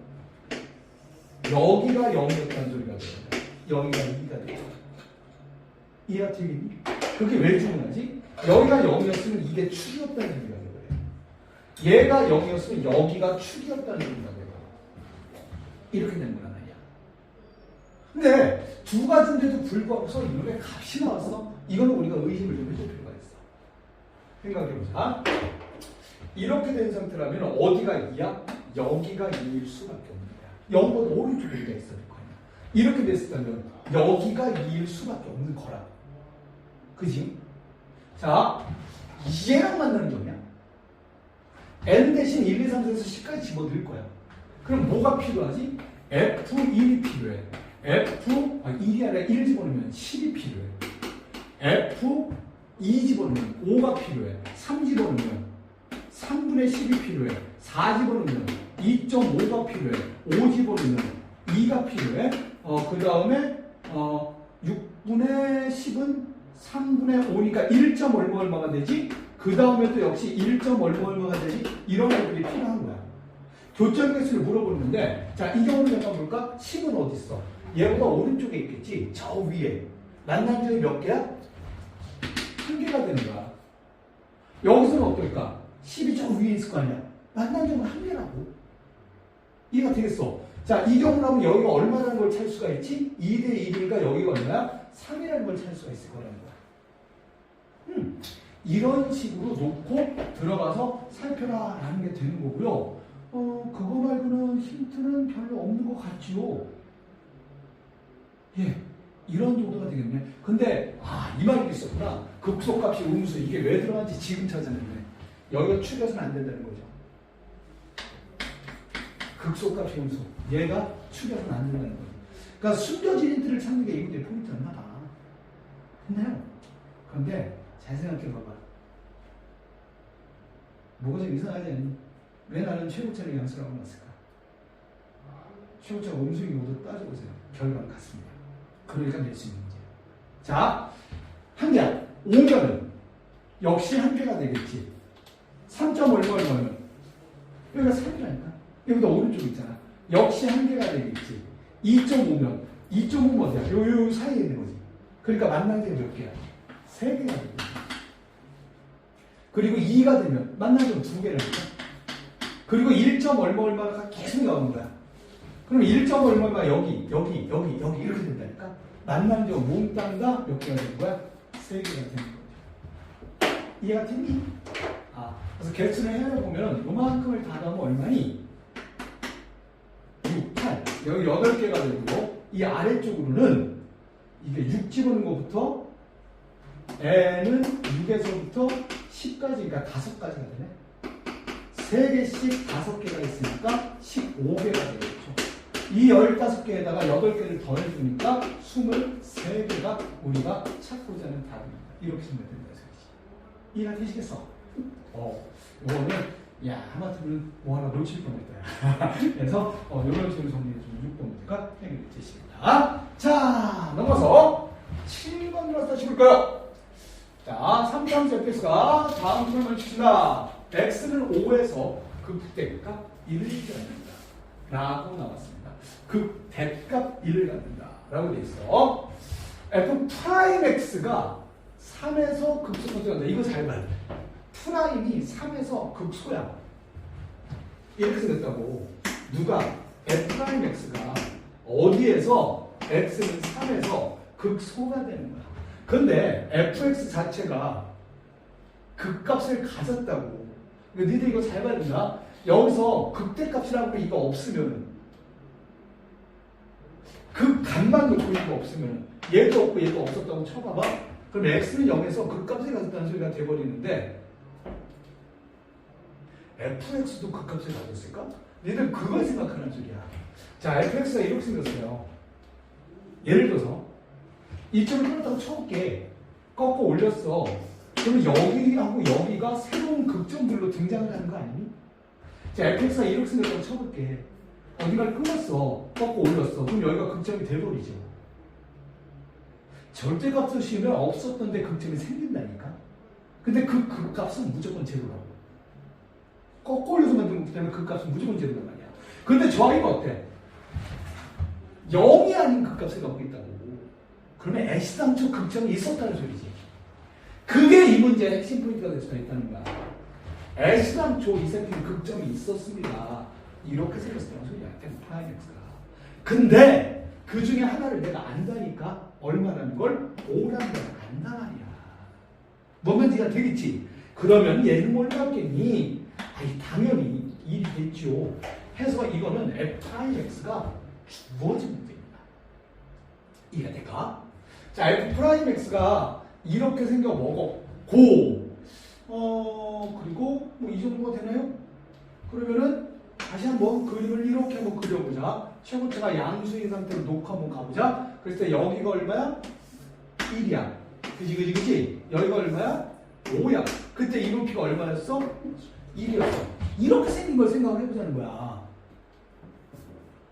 여기가 0이었다는 소리가 되거든. 여기가 2가 되죠. 이해가 되겠니? 그게 왜 중요하지? 여기가 0이었으면 이게 축이었다는 얘기가 되거든. 얘가 0이었으면 여기가 축이었다는 얘기가 되거든. 이렇게 된 거란 말이야. 근데 두 가지인데도 불구하고서 이놈의 값이 나왔어. 이거는 우리가 의심을 좀 해줄 필요가 있어. 생각해보자. 이렇게 된 상태라면 어디가 2야? 여기가 2일 수밖에 없는 거야. 0보다 오른쪽에 2가 있어야 될 거 아니야. 이렇게 됐다면 여기가 2일 수밖에 없는 거라. 그지? 자, 얘랑 만나는 게 뭐냐? n 대신 1, 2, 3, 4에서 10까지 집어넣을 거야. 그럼 뭐가 필요하지? F1이 필요해. F1이 아니라 1 집어넣으면 10이 필요해. F2 집어넣으면 5가 필요해. 3 집어넣으면 3분의 10이 필요해. 4 집어넣으면 2.5가 필요해. 5 집어넣으면 2가 필요해. 그 다음에 6분의 10은 3분의 5니까 1. 얼마가 되지? 그 다음에 또 역시 1. 얼마가 되지? 이런 것들이 필요한 거야. 교점 개수를 물어보는데, 자, 이 경우는 잠깐 볼까? 10은 어디 있어? 얘보다 오른쪽에 있겠지? 저 위에. 만난 점이 몇 개야? 1개가 되는 거야. 여기서는 어떨까? 10이 저 위에 있을 거 아니야? 만난 점은 1개라고. 이해가 되겠어? 자, 이 경우라면 여기가 얼마라는 걸 찾을 수가 있지? 2대 1이니까 여기가 얼마야? 3이라는 걸 찾을 수가 있을 거라는 거야. 이런 식으로 놓고 들어가서 살펴라 라는 게 되는 거고요. 그거 말고는 힌트는 별로 없는 것 같지요. 예, 이런 정도가 되겠네. 근데 이 말도 있었구나. 극소값이 음수. 이게 왜 들어간지 지금 찾았는데 여기가 축여서는 안 된다는 거죠. 극소값이 음수. 얘가 축여서는 안 된다는 거죠. 그러니까 숨겨진 힌트를 찾는 게 이것들의 포인트였나 봐. 했나요? 그런데 잘 생각해 봐봐. 뭐가 좀 이상하지 않니? 왜 나는 최고차를 양수라고 놨을까? 최고차가 음수인 경우도 따져보세요. 결과는 같습니다. 그러니까 낼 수 있는 문제야. 자, 한 개야. 5면은 역시 한 개가 되겠지. 3. 얼마면 여기가 3이라니까. 여기다 오른쪽 있잖아. 역시 한 개가 되겠지. 2.5면 2.5면 어디야? 요 사이에 있는 거지. 그러니까 만난 게 몇 개야? 3개가 되겠지. 그리고 2가 되면 만난 점 2개라니까. 그리고 1. 얼마가 계속 나오는 거야. 그럼 1. 얼마가 여기 이렇게 된다니까. 만난 점 몽땅가 몇 개가 되는 거야? 3개가 되는 거야. 이해가 되니? 그래서 개수를 해보면 요만큼을 다 넣으면 얼마니? 6, 8. 여기 8개가 되고 이 아래쪽으로는 이게 6 집어넣는 것부터 n은 6에서부터 10까지, 그러니까 5가지가 되네. 3개씩 5개가 있으니까 15개가 되겠죠. 이 15개에다가 8개를 더해주니까 23개가 우리가 찾고자 하는 답입니다. 이렇게 쓰면 된다. 이해가 되시겠어? 이거는, 하마터면 뭐 하나 놓칠 뻔했다. 그래서, 이런 식으로 정리해주면 6번 문제가 해결이 되십니다. 자, 넘어서 7번 들어서 다시 볼까요? 자, 3차함수 fx가 다음 설명을 주신다. x는 5에서 극대값 1을 갖는다. 라고 나왔습니다. 극대값 1을 갖는다. 라고 되어 있어. f'x가 3에서 극소까지 간다. 이거 잘 봐야 돼. 프라임이 3에서 극소야. 이렇게 생겼다고. 누가 f'x가 어디에서 x는 3에서 극소가 되는 거야. 근데 fx 자체가 극값을 가졌다고. 니들 이거 잘 봐야 된다. 여기서 극대값이라고 이거 없으면 극값만 놓고 이거 없으면 얘도 없고 얘도 없었다고 쳐봐봐. 그럼 x는 0에서 극값을 가졌다는 소리가 돼버리는데 fx도 극값을 가졌을까? 니들 그걸 생각하는 소리야. 자, fx가 이렇게 생겼어요. 예를 들어서 이쪽을 끌었다고 쳐볼게. 꺾어 올렸어. 그러면 여기하고 여기가 새로운 극점들로 등장을 하는 거 아니니? 자, fx가 이렇게 생겼다고 쳐볼게. 어디가를 끊었어. 꺾어 올렸어. 그럼 여기가 극점이 돼버리죠. 절대값을 씌우면 없었던데 극점이 생긴다니까? 근데 그 극값은 무조건 제로라고. 꺾어 올려서 만든 거기 때문에 극값은 무조건 제로란 말이야. 근데 저 아이가 어때? 0이 아닌 극값을 갖고 있다고. 그러면 애시당초 극점이 있었다는 소리지. 그게 이 문제의 핵심 포인트가 될 수가 있다는 거야. 애시당초 이 새끼는 극점이 있었습니다. 이렇게 생겼다는 소리야. f'x가. 근데 그 중에 하나를 내가 안다니까 얼마라는 걸 5라는 걸 안다 말이야. 뭔가 네가 되겠지. 그러면 얘는 뭘 나왔겠니? 아니 당연히 1이 됐죠. 해서 이거는 f'x가 주어진 문제입니다. 이해가 될까? 자, f'x가 이렇게 생겨 먹었고 그리고 뭐 이 정도가 되나요? 그러면은 다시 한번 그림을 이렇게 한번 그려보자. 최고차가 양수인 상태로 놓고 한번 가보자. 그랬을 때 여기가 얼마야? 1이야. 그지? 여기가 얼마야? 5야. 그때 이분피가 얼마였어? 1이었어. 이렇게 생긴 걸 생각을 해보자는 거야.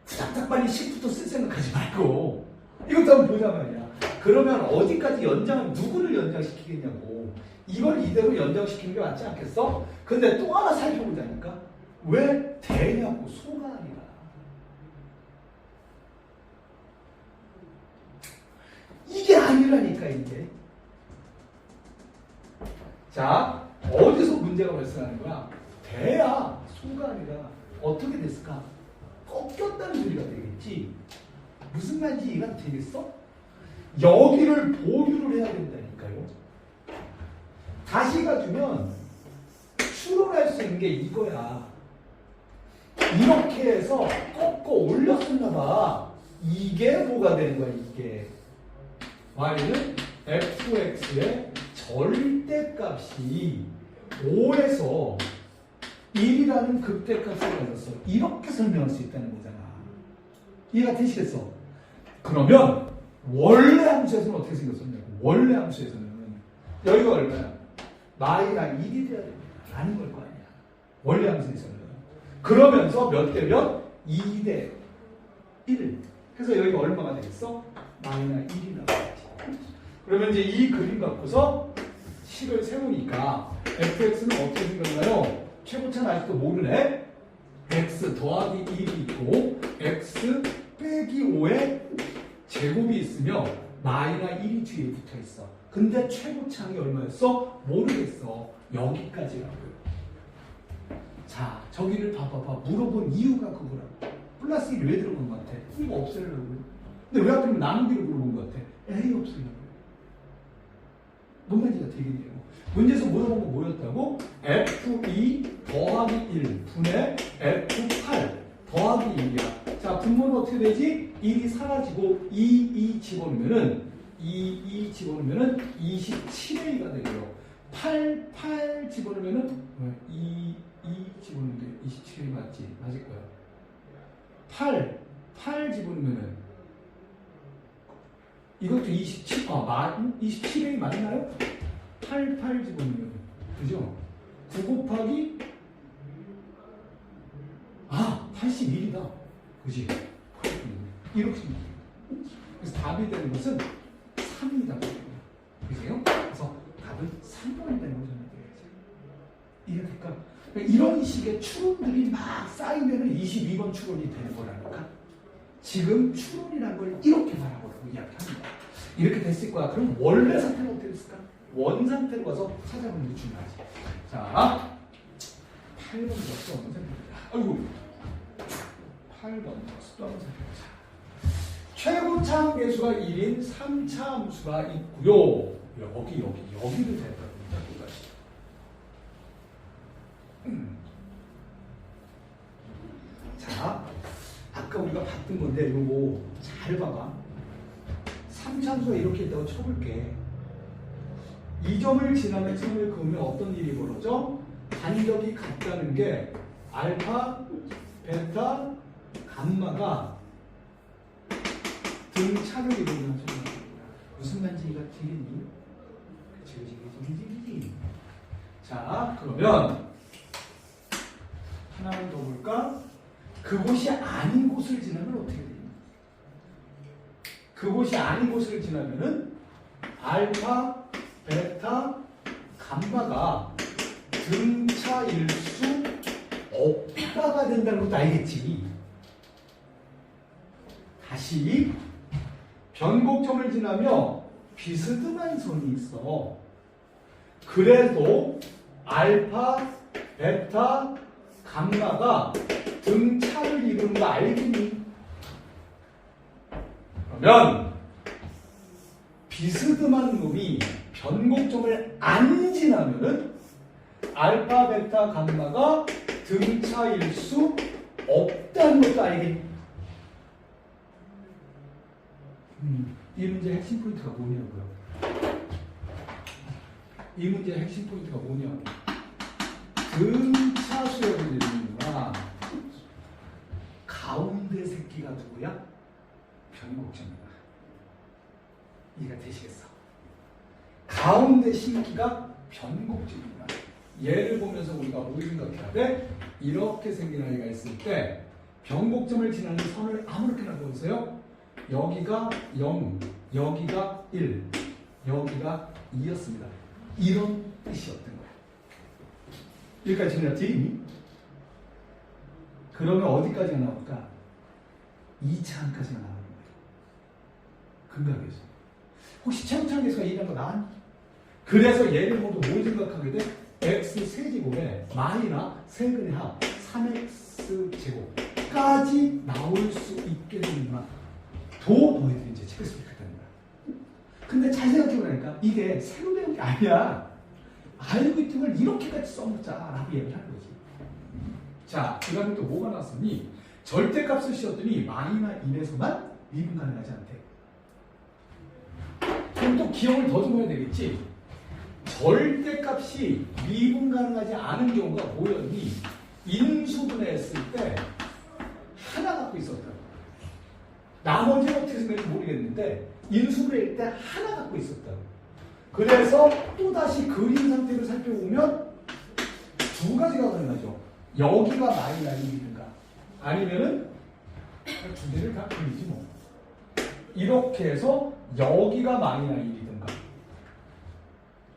후닥닥 빨리 10부터 쓸 생각하지 말고 이것도 한번 보자 말이야. 그러면 어디까지 누구를 연장시키겠냐고. 이걸 이대로 연장시키는 게 맞지 않겠어? 근데 또 하나 살펴보자니까. 왜 대냐고. 소가 아니라. 이게 아니라니까 이게. 자, 어디서 문제가 발생하는 거야? 대야. 소가 아니라. 어떻게 됐을까? 꺾였다는 소리가 되겠지. 무슨 말인지 이해가 되겠어? 여기를 보류를 해야 된다니까요. 다시 가주면 추론할 수 있는 게 이거야. 이렇게 해서 꺾어 올렸었나 봐. 이게 뭐가 되는 거야, 이게. y는 fx의 절대값이 5에서 1이라는 극대값을 가졌어. 이렇게 설명할 수 있다는 거잖아. 이해가 되시겠어? 그러면 원래 함수에서는 어떻게 생겼었냐고. 원래 함수에서는 여기가 얼마야? 마이너스 1이 돼야 됩니다. 라는 걸 거 아니야. 원래 함수에서는. 그러면서 몇 대 몇? 2대 1. 그래서 여기가 얼마가 되겠어? 마이너스 1이 나와야지. 그러면 이제 이 그림 갖고서 식을 세우니까 fx는 어떻게 생겼나요? 최고차는 아직도 모르네. x 더하기 1이 있고 x 빼기 5의 제곱이 있으며 마이너스 1이 뒤에 붙어 있어. 근데 최고차항이 얼마였어? 모르겠어. 여기까지라고요. 자, 저기를 봐봐봐. 물어본 이유가 그거라고. 플러스 1이 왜 들어간 것 같아? 이거 없애려고요. 근데 왜 하필이면 나누기를 물어본 것 같아? A 없애려고요. 뭔 말인지가 되겠네요. 문제에서 물어본 거 뭐였다고? F2 더하기 1 분의 F8 더하기 1이야. 자, 분모는 어떻게 되지? 1이 사라지고 2 집어넣으면은 2 집어넣으면은 27A가 되고요. 8 집어넣으면은 2 집어넣는데 27A 맞지? 맞을 거야. 8 집어넣으면은 이것도 27A 맞나요? 8 집어넣으면 그죠? 9 곱하기 81이다. 그지? 이렇게 생각해요. 그래서 답이 되는 것은 3이다. 그죠? 그래서 답은 3번이 되는 거죠. 이해될까? 이런 식의 추론들이 막 쌓이면은 22번 추론이 되는 거라니까. 지금 추론이라는 걸 이렇게 바라보라고 이야기합니다. 이렇게 됐을 거야. 그럼 원래 상태는 어떻게 됐을까? 원 상태로 가서 찾아보는 게 중요하지. 자, 8번 없어. 아이고. 8번 또 한번 살펴보자. 최고차 함계수가 1인 3차 함수가 있고요. 여기를 대답합니다. 또다시. 자, 아까 우리가 봤던 건데 요거 잘 봐봐. 3차 함수가 이렇게 있다고 쳐볼게. 이 점을 지나면 점을 그으면 어떤 일이 벌어져? 간격이 같다는 게 알파, 베타, 감마가 등차를 이루는 소리야. 무슨 말인지 틀리니? 그치. 자, 그러면 하나만 더 볼까? 그곳이 아닌 곳을 지나면 어떻게 되니? 그곳이 아닌 곳을 지나면은 알파, 베타, 감마가 등차일 수 없다가 된다는 것도 알겠지. 다시 변곡점을 지나며 비스듬한 선이 있어. 그래도 알파, 베타, 감마가 등차를 이루는 거 알겠니? 그러면 비스듬한 놈이 변곡점을 안 지나면은 알파, 베타, 감마가 등차일 수 없다는 것도 알겠니? 이 문제의 핵심 포인트가 뭐냐고요? 이 문제의 핵심 포인트가 뭐냐? 등차 수열이 되는구나. 가운데 새끼가 누구야? 변곡점이다. 이해가 되시겠어? 가운데 신기가 변곡점이다. 얘를 보면서 우리가 뭘 생각해야 돼? 이렇게 생긴 아이가 있을 때 변곡점을 지나는 선을 아무렇게나 보세요. 여기가 0, 여기가 1, 여기가 2였습니다. 이런 뜻이었던 거야. 여기까지 지났지 이미? 그러면 어디까지가 나올까? 2차항까지가 나오는 거예요. 근각에서. 혹시 최고차항계수가 이런 거 나왔니? 그래서 얘를 모두 뭘 생각하게 돼? x 세제곱에 마이너 세근의 합 3x 제곱까지 나올 수 있게 되는구나. 너희들이 이제 책에서 읽겠다는 거야. 근데 잘 생각해보니까 이게 새로 배운 게 아니야. 알고 있던 걸 이렇게까지 써먹자라고 얘기를 하는 거지. 자, 그 다음에 또 뭐가 나왔으니 절대값을 씌웠더니 마이너 1에서만 미분 가능하지 않대. 그럼 또 기억을 더 좀 해야 되겠지. 절대값이 미분 가능하지 않은 경우가 뭐였니? 인수분해했을 때 하나 갖고 있었다. 나머지는 어떻게 생각할지 모르겠는데 인수분해일 때 하나 갖고 있었다. 그래서 또다시 그림 상태를 살펴보면 두 가지가 가능하죠. 여기가 마이너 1이든가 아니면은 두 개를 다 그리지 뭐. 이렇게 해서 여기가 마이너 1이든가.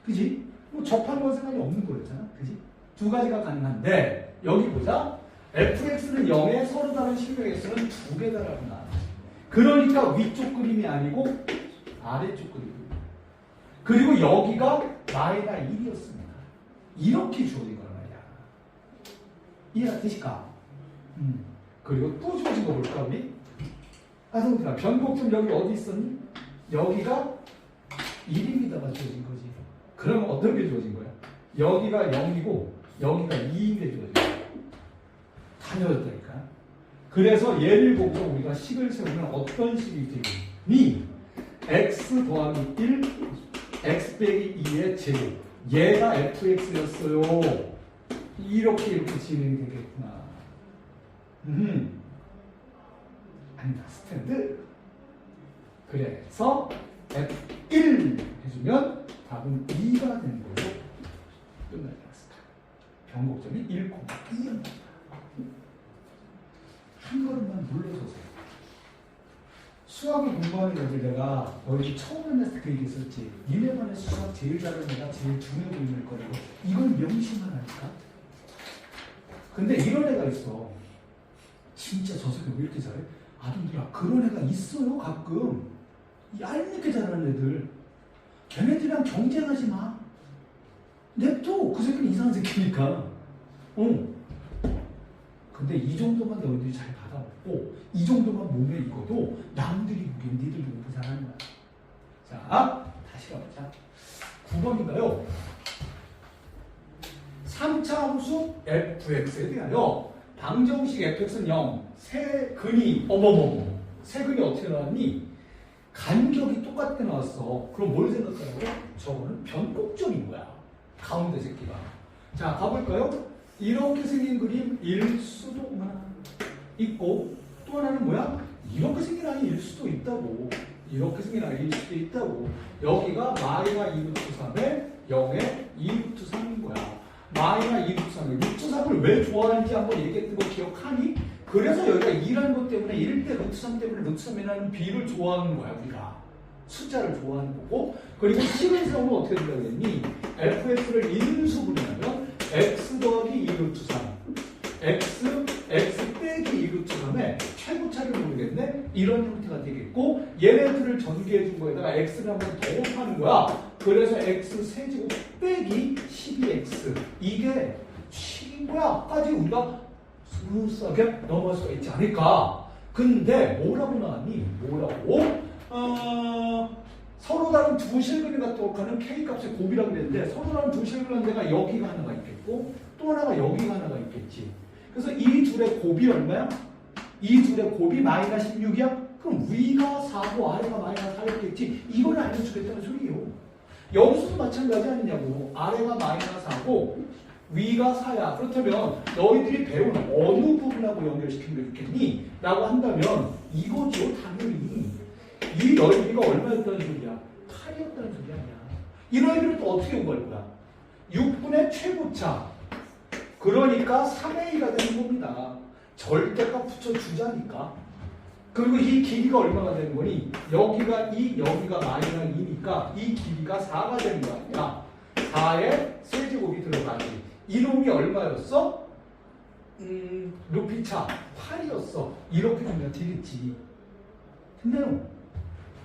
그지? 뭐 접한 건 상관이 없는 거였잖아. 그지? 두 가지가 가능한데 여기 보자. fx는 0에 서로 다른 실명x는 두 개다라고 나와. 그러니까 위쪽 그림이 아니고 아래쪽 그림. 그리고 여기가 마이너 1이었습니다. 이렇게 주어진 거란 말이야. 이해가 되실까? 그리고 또 주어진 거 볼까 우리? 아성들아 변곡점 여기 어디 있었니? 여기가 1입니다가 주어진 거지. 그러면 어떤 게 주어진 거야? 여기가 0이고 여기가 2인 게 주어진 거야. 다 넣었다니까. 그래서 얘를 보고 우리가 식을 세우면 어떤 식이 되니? x 더하기 1, x 빼기 2의 제곱. 얘가 fx였어요. 이렇게 진행이 되겠구나. 아니다. 스탠드. 그래서 f1 해주면 답은 2가 되는 걸로 끝나지 않았을까. 변곡점이 1,2였다. 한 걸음만 물러서세요. 수학을 공부하는 애들 내가 너희 처음 만났을 때 그 얘기 했었지. 니네만의 수학 제일 잘하는 애가 제일 중요 보이는 거라고. 이걸 명심하라니까. 근데 이런 애가 있어. 진짜 저 새끼 왜 이렇게 잘해? 아동들아 그런 애가 있어요 가끔. 얄밉게 잘하는 애들. 걔네들이랑 경쟁하지 마. 냅둬. 그 새끼는 이상한 새끼니까. 근데 이 정도만 너희들이 잘 받아먹고 이 정도만 몸에 익어도 남들이 보기엔 니들 공부 잘하는 거야. 자, 다시 가보자. 9번인가요? 3차 함수 fx에 대하여 방정식 fx는 0, 세근이 세근이 어떻게 나왔니? 간격이 똑같게 나왔어. 그럼 뭘 생각하라고? 저거는 변곡점인 거야. 가운데 새끼가. 자, 가볼까요? 이렇게 생긴 그림 일 수도 하나 있고 또 하나는 뭐야? 이렇게 생긴 아이일 수도 있다고. 이렇게 생긴 아이일 수도 있다고. 여기가 마이너 2루트 3에 0에 2루트 3인 거야. 마이너 2루트 3에 루트 3을 왜 좋아하는지 한번 얘기했던 거 기억하니? 그래서 여기가 2라는 것 때문에 1대 루트 3 때문에 루트 3이라는 b를 좋아하는 거야. 우리가 숫자를 좋아하는 거고. 그리고 식을 세우면 어떻게 된다고 했니? fx를 인수분해하면 x 더하기 2루트 3 x 빼기 2루트 3에 최고차를 모르겠네? 이런 형태가 되겠고 얘네들을 전개해 준 거에다가 x를 한 번 더 곱하는 거야. 그래서 x 세제곱 빼기 12x 이게 10인 거야. 까지 우리가 스무스하게 넘어갈 수가 있지 않을까. 근데 뭐라고 나왔니? 뭐라고? 서로 다른 두 실근이 갖도록 하는 K값의 곱이라고 그랬는데 서로 다른 두 실근한 데가 여기가 하나가 있겠고 또 하나가 여기가 하나가 있겠지. 그래서 이 둘의 곱이 얼마야? 이 둘의 곱이 마이너스 16이야? 그럼 위가 4고 아래가 마이너스 4였겠지. 이걸 알려주겠다는 소리예요. 여기서도 마찬가지 아니냐고. 아래가 마이너스 4고 위가 4야. 그렇다면 너희들이 배운 어느 부분하고 연결시키면 좋겠니? 라고 한다면 이거죠. 당연히 이 넓이가 얼마였다는 소리야? 8이었다는 소리 아니야. 이 넓이를 또 어떻게 구할 거야? 6분의 최고차. 그러니까 3의 2가 되는 겁니다. 절대값 붙여주자니까. 그리고 이 길이가 얼마가 되는 거니? 여기가 2, 여기가 마이너스 2니까 이 길이가 4가 되는 거 아니야? 4에 세제곱이 들어가지. 이놈이 얼마였어? 높이차 8이었어. 이렇게 되면 되겠지. 됐나요?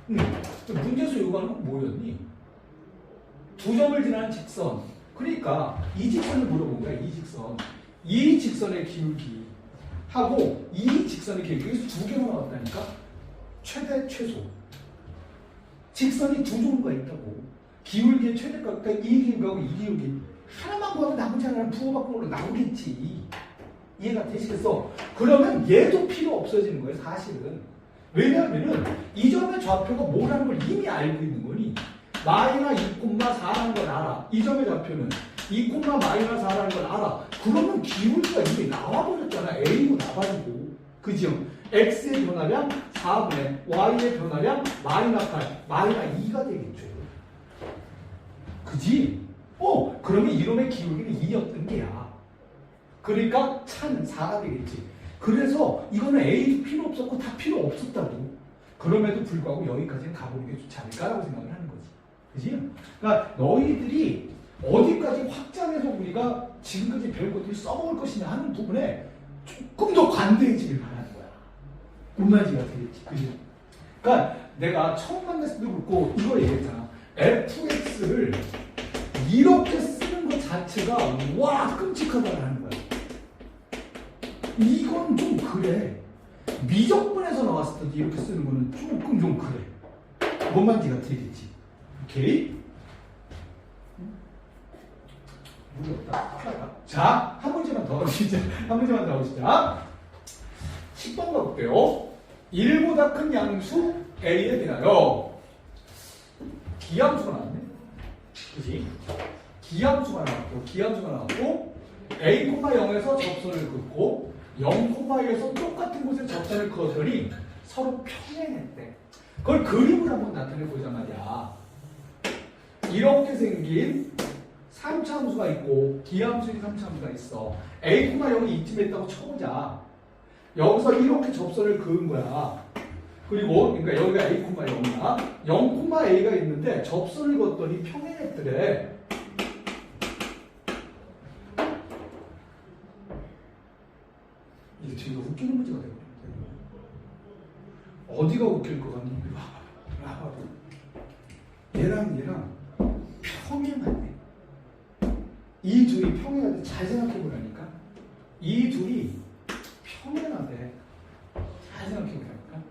문제에서 요구하는 건 뭐였니? 두 점을 지나는 직선. 그러니까 이 직선을 물어본 거야. 이 직선. 이 직선의 기울기 하고 이 직선의 기울기. 여기서 두 개만 나왔다니까? 최대, 최소. 직선이 두 종류가 있다고. 기울기의 최대값, 그러니까 이 기울기하고 이 기울기. 하나만 구하면 나머지 하나는 부호바꿈으로 나오겠지. 이해가 되시겠어? 그러면 얘도 필요 없어지는 거예요. 사실은. 왜냐하면은 이 점의 좌표가 뭐라는 걸 이미 알고 있는 거니. 마이너스 2,4라는 걸 알아. 이 점의 좌표는 2, 마이너스 4라는 걸 알아. 그러면 기울기가 이미 나와버렸잖아. A로 나와버리고. 그죠? X의 변화량 4분의 Y의 변화량 마이너스 8, 마이너스 2가 되겠죠. 그지? 그러면 이놈의 기울기는 2였던 게야. 그러니까 차는 4가 되겠지. 그래서 이거는 A 필요 없었고 다 필요 없었다고. 그럼에도 불구하고 여기까지는 가보는 게 좋지 않을까라고 생각을 하는 거지. 그지? 그러니까 너희들이 어디까지 확장해서 우리가 지금까지 배운 것들이 써먹을 것이냐 하는 부분에 조금 더 관대해지길 바라는 거야. 문화지가 되겠지. 그지? 그러니까 내가 처음 만났을 때도 그렇고 이거 얘기했잖아. fx를 이렇게 쓰는 것 자체가 와 끔찍하다라는 거야. 이건 좀 그래. 미적분에서 나왔을 때 이렇게 쓰는 거는 조금 좀 그래. 뭔 말인지가 되겠지. 오케이? 물이 없다. 자, 한 문제만 더 하시죠. 한 문제만 더 하시자. 10번 가볼게요. 1보다 큰 양수 A에 대하여 기함수가 나왔네. 그지? 기함수가 나왔고 A, 0에서 접선을 긋고 0,1에서 똑같은 곳에 접선을 그었더니 서로 평행했대. 그걸 그림을 한번 나타내 보자 말이야. 이렇게 생긴 3차 함수가 있고 기함수인 3차 함수가 있어. A, 0이 이쯤에 있다고 쳐보자. 여기서 이렇게 접선을 그은 거야. 그리고 그러니까 여기가 A, 0이야. 0,A가 있는데 접선을 그었더니 평행했더래. 이게 되게 웃기는 문제가 되거든. 어디가 웃길 것 같니? 얘랑 평행하네. 이 둘이 평행한데 잘 생각해 보라니까. 이 둘이 평행하대. 잘 생각해보니까.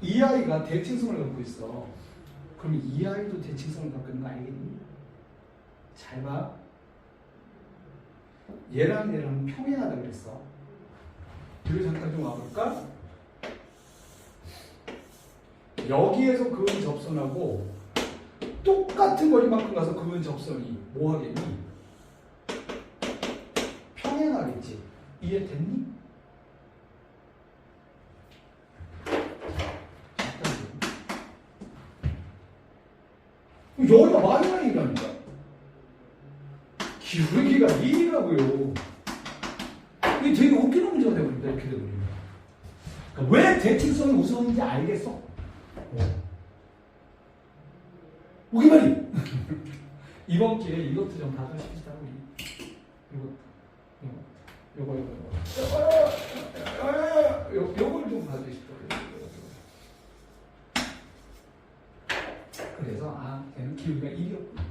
이 아이가 대칭성을 갖고 있어. 그럼 이 아이도 대칭성을 갖고 있는 거 알겠니? 잘 봐. 얘랑 얘랑 평행하다 그랬어. 여기 잠깐 좀 와볼까? 여기에서 그은 접선하고 똑같은 거리만큼 가서 그은 접선이 뭐 하겠니? 평행하겠지. 이해됐니? 여기가 마이너이라니까. 기울기가 1이라고요. 이게 되게 웃기는 문제가 되어버린다. 이렇게 되어버리면. 그러니까 왜 대칭성이 우선인지 알겠어? 우기말이. 이번 기회에 이것도 좀 봐주십시다. 요걸 좀 봐주십시오. 그래서 걔는 기울기가 1이었구나.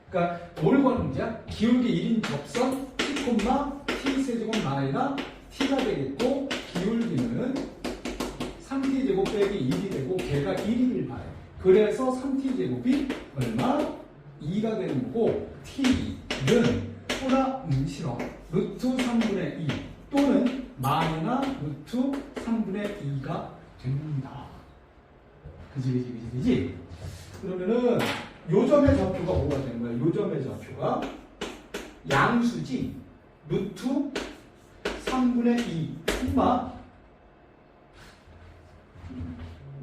그러니까 뭘 구하는 문제야? 기울기 1인 접선 t, t 세제곱 마이너 t가 되겠고 기울기는 3t 제곱 빼기 1이 되고 걔가 1을 봐요. 그래서 3t 제곱이 얼마? 2가 되는 거고 t는 또나 싫어. 루트 3분의 2 또는 마이너 루트 3분의 2가 됩니다. 그지? 그러면은 요점의 좌표가 뭐가 되는 거야? 요점의 좌표가 양수지. 루트 3분의 2 엄마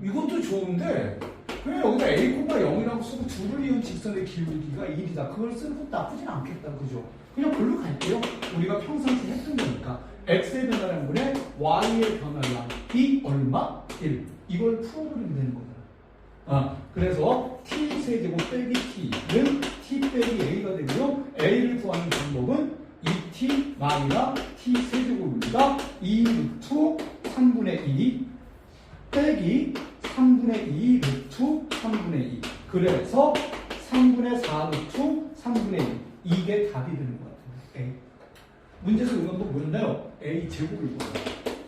이것도 좋은데 왜 여기다 a, 0이라고 쓰고 두를 이은 직선의 기울기가 1이다. 그걸 쓰는 것도 나쁘진 않겠다. 그죠? 그냥 글로 갈게요. 우리가 평상시 했던 거니까 x의 변화량 분의 y의 변화량 이 얼마? 1. 이걸 풀어버리면 되는 거다. 그래서 t 세제곱 빼기 t는 t 빼기 a가 되고요. a를 구하는 방법은 2t 마이너 t 세제곱입니다. 2 루트 3분의 2 빼기 3분의 2 루트 3분의 2 그래서 3분의 4 루트 3분의 2 이게 답이 되는 것 같은데 A. 문제에서 이건 또 뭐였나요? A 제곱을 구해요.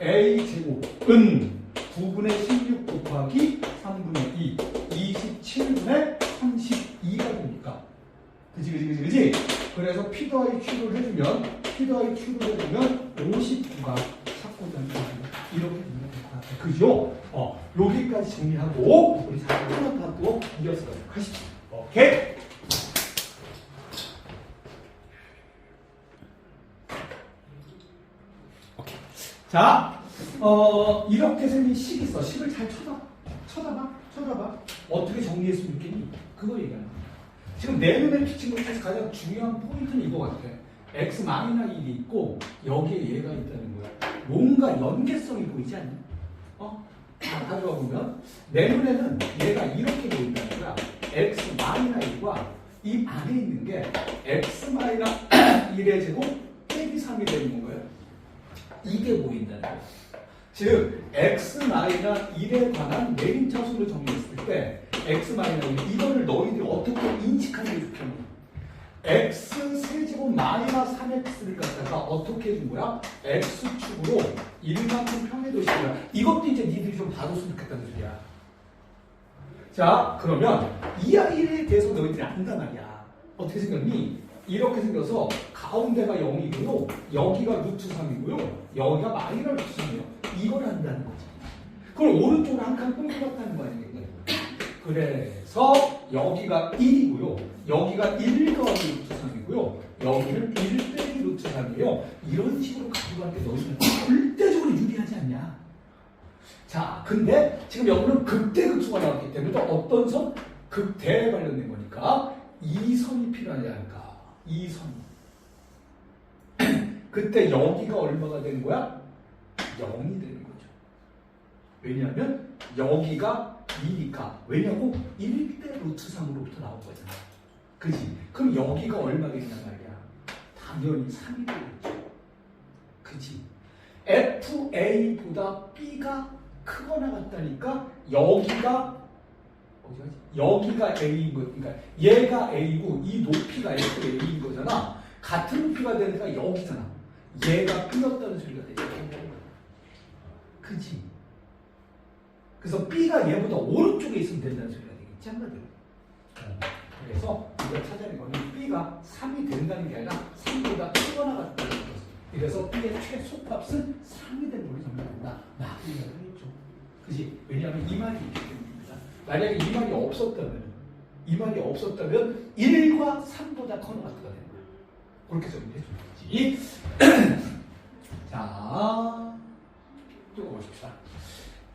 A 제곱은 9분의 16 곱하기 3분의 2 27분의 32가 됩니까? 그지? 그래서 P 더하기 Q를 해주면 59가 찾고자 하는 거예요. 이렇게 되면 될 것 같아요. 그죠? 여기까지 정리하고 우리 4번 파도 이어서 가시죠. 오케이? 자, 이렇게 생긴 식 있어. 식을 잘 쳐다봐. 어떻게 정리했으면 좋겠니? 그거 얘기하는 거야. 지금 내 눈에 비친 것 중에서 가장 중요한 포인트는 이거 같아. x 마이너 1이 있고 여기에 얘가 있다는 거야. 뭔가 연계성이 보이지 않니? 가져와 보면 내 눈에는 얘가 이렇게 보인다는 거야. x 마이너 1과 이 안에 있는 게 x 마이너 1의 제곱 빼기 3이 되는 거예요. 이게 보인다는 거야. 즉 x 마이너 1에 관한 내림 차수를 정리했을 때 x 마이너 1 이거를 너희들이 어떻게 인식하는 게 좋겠니? x 세제곱 마이너 3x를 갖다가 어떻게 해준 거야? x축으로 1만큼 평해도시야. 이것도 이제 니들이 좀 봐줬으면 좋겠다는 소리야. 자, 그러면 이 아이에 대해서 너희들이 안단 말이야. 어떻게 생겼니? 이렇게 생겨서 가운데가 0이고요. 여기가 루트 3이고요. 여기가 마이너 루트 3이에요. 이걸 안다는 거지. 그걸 오른쪽으로 한 칸 끊겨봤다는 거 아니겠냐? 그래서 여기가 1이고요. 여기가 1 더하기 루트 3이고요. 여기는 1 빼기 루트 3이에요. 이런 식으로 가져갈 때 너희는 절대적으로 유리하지 않냐? 자, 근데 지금 여기는 극대극소가 나왔기 때문에 또 어떤 선? 극대에 관련된 거니까 이 선이 필요하지 않을까? 이 선. 그때 여기가 얼마가 되는 거야? 0이 되는 거죠. 왜냐하면 여기가 2니까. 왜냐고? 1대 루트 3으로부터 나온 거잖아. 그지? 그럼 여기가 얼마겠냐 말이야. 당연히 3이 되겠죠. 그지? FA보다 B가 크거나 같다니까 여기가 여기가 A인 거, 그러니까 얘가 A고 이 높이가 FA인 거잖아. 같은 높이가 되니까 여기잖아. 얘가 B였다는 소리가 되죠. 그치? 그래서 B가 얘보다 오른쪽에 있으면 된다는 소리가 되겠지, 한마디로. 그래서 우리가 찾아낸 거는 B가 3이 된다는 게 아니라 3보다 크거나 같다는 거죠. 그래서 B의 최소값은 3이 되는 걸로 정리한다. 막 이야기를 했죠. 그지? 왜냐하면 이 말이 있기 때문입니다. 만약에 이 말이 없었다면 1과 3보다 커나 같다가 되는 거야. 그렇게 정리해 주는 거지. 자, 또 보십시다.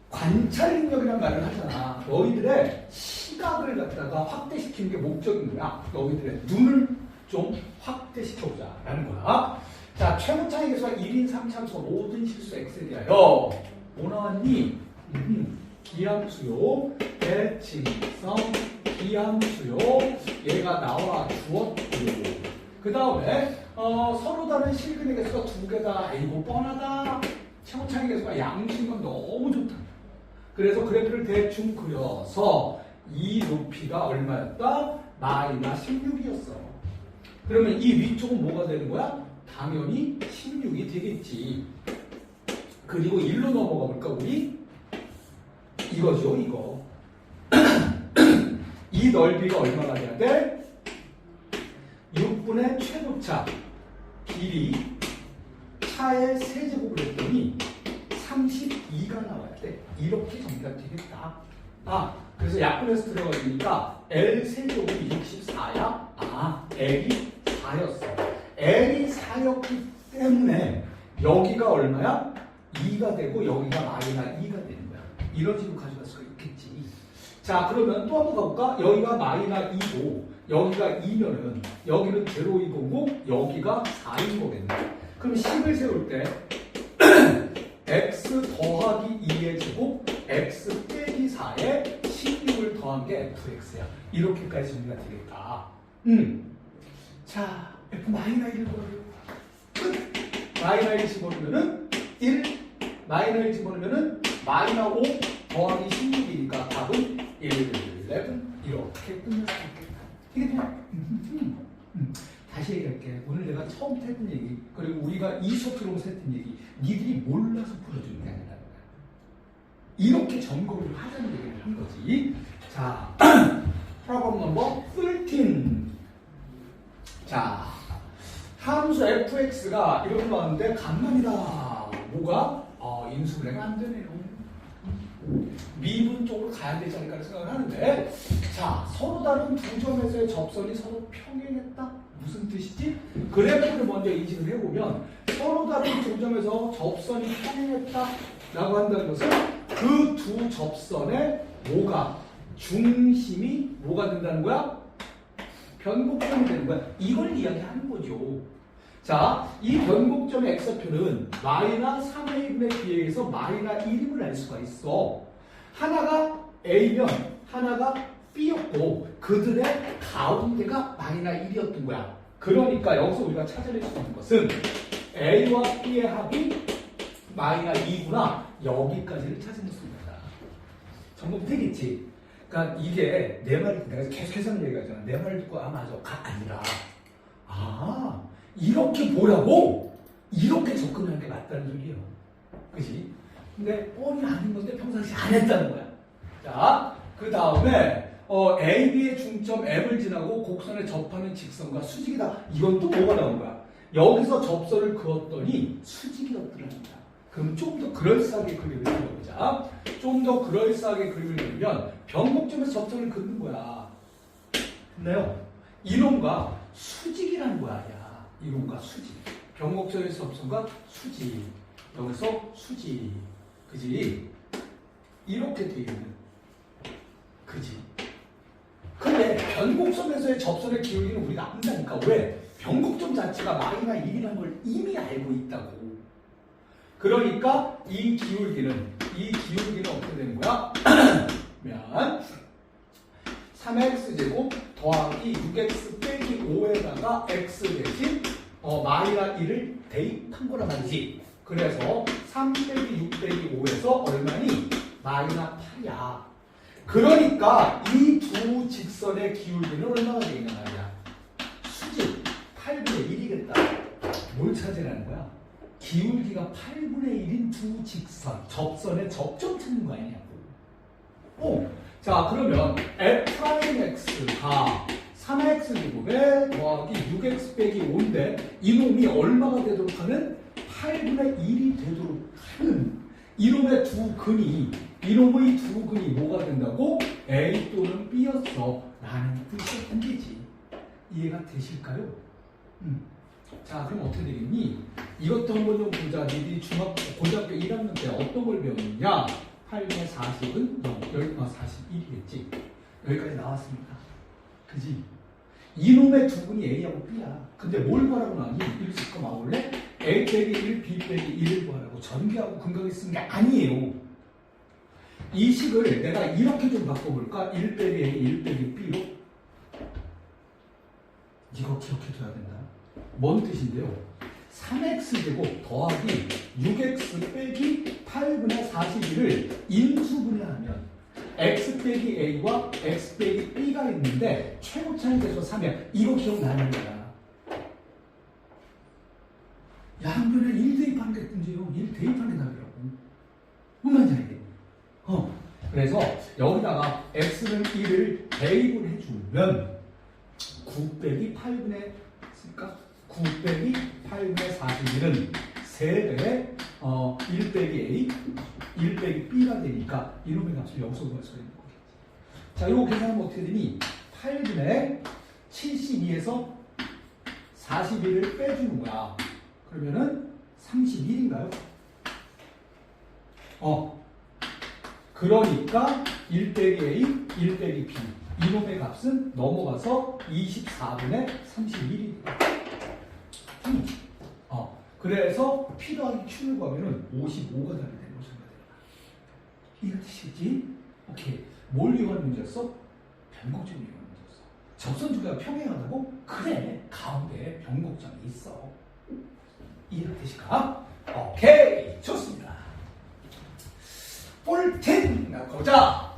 관찰 능력이라는 말을 하잖아. 너희들의 시각을 갖다가 확대시키는 게 목적인 거야. 너희들의 눈을 좀 확대시켜보자 라는 거야. 자, 최고차의 개수가 1인 3참수가 모든 실수 x에 대하여 뭐 나왔니? 기함수요, 대칭성, 기함수요, 얘가 나와 주었고요. 그 다음에 서로 다른 실근의 개수가 2개다. 이거 뻔하다. 최고차의 개수가 양수인 건 너무 좋다. 그래서 그래프를 대충 그려서 이 높이가 얼마였다? 마이너스 16이었어. 그러면 이 위쪽은 뭐가 되는 거야? 당연히 16이 되겠지. 그리고 1로 넘어가 볼까 우리? 이거죠, 이거. 이 넓이가 얼마가 돼야 돼? 6분의 최고차 길이 차의 세제곱을 했더니 32가 나와야 돼. 이렇게 정리가 되겠다. 그래서 약분해서 들어가니까 L 세제곱이 64야? L이 4였어. L이 4였기 때문에 여기가 얼마야? 2가 되고 여기가 마이너스 2가 되는 거야. 이런 식으로 가져갈 수가 있겠지. 자, 그러면 또 한번 가볼까? 여기가 마이너스 2고 여기가 2면은 여기는 제로인 거고 여기가 4인 거겠네. 그럼 10을 세울 때 x 더하기 2의 제곱 x 빼기 4에 16을 더한 게 fx야. 이렇게까지 정리가 되겠다. 자, f 마이너스 1을 걸어요. 끝. 마이너스 1 집어넣으면은 1, 마이너스 1 집어넣으면은 마이너스 5 더하기 16이니까 답은 11 이렇게 끝낼 수 있겠다. 이게 돼? 다시 얘기할게. 오늘 내가 처음 했던 얘기, 그리고 우리가 이 수업 들어오면서 했던 얘기, 니들이 몰라서 풀어주는 게 아니라 이렇게 점검을 하자는 얘기를 한 거지. 자, 프로그램 넘버 13. 자, 함수 fx가 이렇게 나왔는데 간만이다. 뭐가? 인수분해가 안 되네요. 미분 쪽으로 가야 되지 않을까 생각을 하는데, 자, 서로 다른 두 점에서의 접선이 서로 평행했다? 무슨 뜻이지? 그래프를 먼저 인식을 해보면 서로 다른 두 점에서 접선이 평행했다 라고 한다는 것은 그 두 접선의 뭐가? 중심이 뭐가 된다는 거야? 변곡점이 되는 거야. 이걸 이야기하는 거죠. 자, 이 변곡점의 x표는 마이너스 3a 분의 b에 의해서 마이너스 1임을 알 수가 있어. 하나가 a면 하나가 b였고 그들의 가운데가 마이너스 1이었던 거야. 그러니까 여기서 우리가 찾아낼 수 있는 것은 a와 b의 합이 마이너스 2구나. 여기까지를 찾아낼 수 있다. 점검 되겠지? 그러니까 이게 내 말이, 내가 계속 얘기하잖아. 내 말을 듣고 맞아. 아니라 이렇게 보라고 이렇게 접근하는 게 맞다는 소리예요. 그치? 근데 뻔히 아닌 건데 평상시 안 했다는 거야. 자, 그 다음에 A, B의 중점 M을 지나고 곡선에 접하는 직선과 수직이다. 이건 또 뭐가 나온 거야? 여기서 접선을 그었더니 수직이었더랍니다. 그럼 좀 더 그럴싸하게 그림을 그려보자. 좀 더 그럴싸하게 그림을 그리면 변곡점에서 접선을 그는 거야. 근데요, 이론과 수직이라는 거야. 야, 이론과 수직. 변곡점에서 접선과 수직. 여기서 수직. 그지? 이렇게 돼 있는. 그지? 근데 변곡점에서의 접선의 기울기는 우리가 안다니까. 왜? 변곡점 자체가 마이너스 1이라는 걸 이미 알고 있다고. 그러니까 이 기울기는 어떻게 되는 거야? 면 3x제곱 더하기 6x 빼기 5에다가 x 대신 마이너스 1을 대입한 거란 말이지. 그래서 3 빼기 6 빼기 5에서 얼마니? 마이너스 8이야. 그러니까 이 두 직선의 기울기는 얼마가 되겠냐 말이야. 수직 8분의 1이겠다. 뭘 찾으라는 거야? 기울기가 8분의 1인 두 직선, 접선의 접점 찾는 거 아니냐고. 자, 그러면 f'x가 3x 제곱에 더하기 6x 빼기 5인데 이놈이 얼마가 되도록 하는? 8분의 1이 되도록 하는 이놈의 두 근이 뭐가 된다고? A 또는 B였어 라는 뜻이 생기지. 이해가 되실까요? 자, 그럼 어떻게 되겠니? 이것도 한번 좀 보자. 니들이 고등학교 1학년 때 어떤 걸 배웠느냐? 8분의 40은 0, 여기가 41이겠지. 여기까지 나왔습니다. 그지? 이놈의 두 분이 A하고 B야. 근데 뭘 구하라고 나니? 이럴 수 있고 나올래? A 빼기 1, B 빼기 1을 구하라고 전개하고 근각을 쓰는 게 아니에요. 이 식을 내가 이렇게 좀 바꿔볼까? 1 빼기 A, 1 빼기 B로? 이거 기억해둬야 된다. 뭔 뜻인데요? 3x제곱 더하기 6x 빼기 8분의 41을 인수분해하면 x 빼기 a와 x 빼기 b가 있는데 최고 차이 계수 3이야. 이거 기억나는 거야. 양변에 1 대입하는 게 문제요. 1 대입하는 게 답이라고. 뭔 말인지 알겠니? 그래서 여기다가 x는 1을 대입을 해주면 9 빼기 8분의 9 빼기 8분의 41은 3배의 1 빼기 A, 1 빼기 B가 되니까 이놈의 값을 여기서 구할 수가 있는 거겠지. 자, 이거 계산하면 어떻게 되니? 8분의 72에서 41을 빼주는 거야. 그러면은 31인가요? 그러니까 1 빼기 A, 1 빼기 B. 이놈의 값은 넘어가서 24분의 31이 그래서 P 더하기 Q를 구하면은 55가 답이 되는 거죠. 이해가 되시겠지? 오케이. 뭘 이용하는 문제였어? 변곡점을 이용하는 문제였어. 접선 두 개가 평행하다고? 그래. 가운데 변곡점이 있어. 이해가 되실까? 오케이. 좋습니다. 볼텐 나가보자.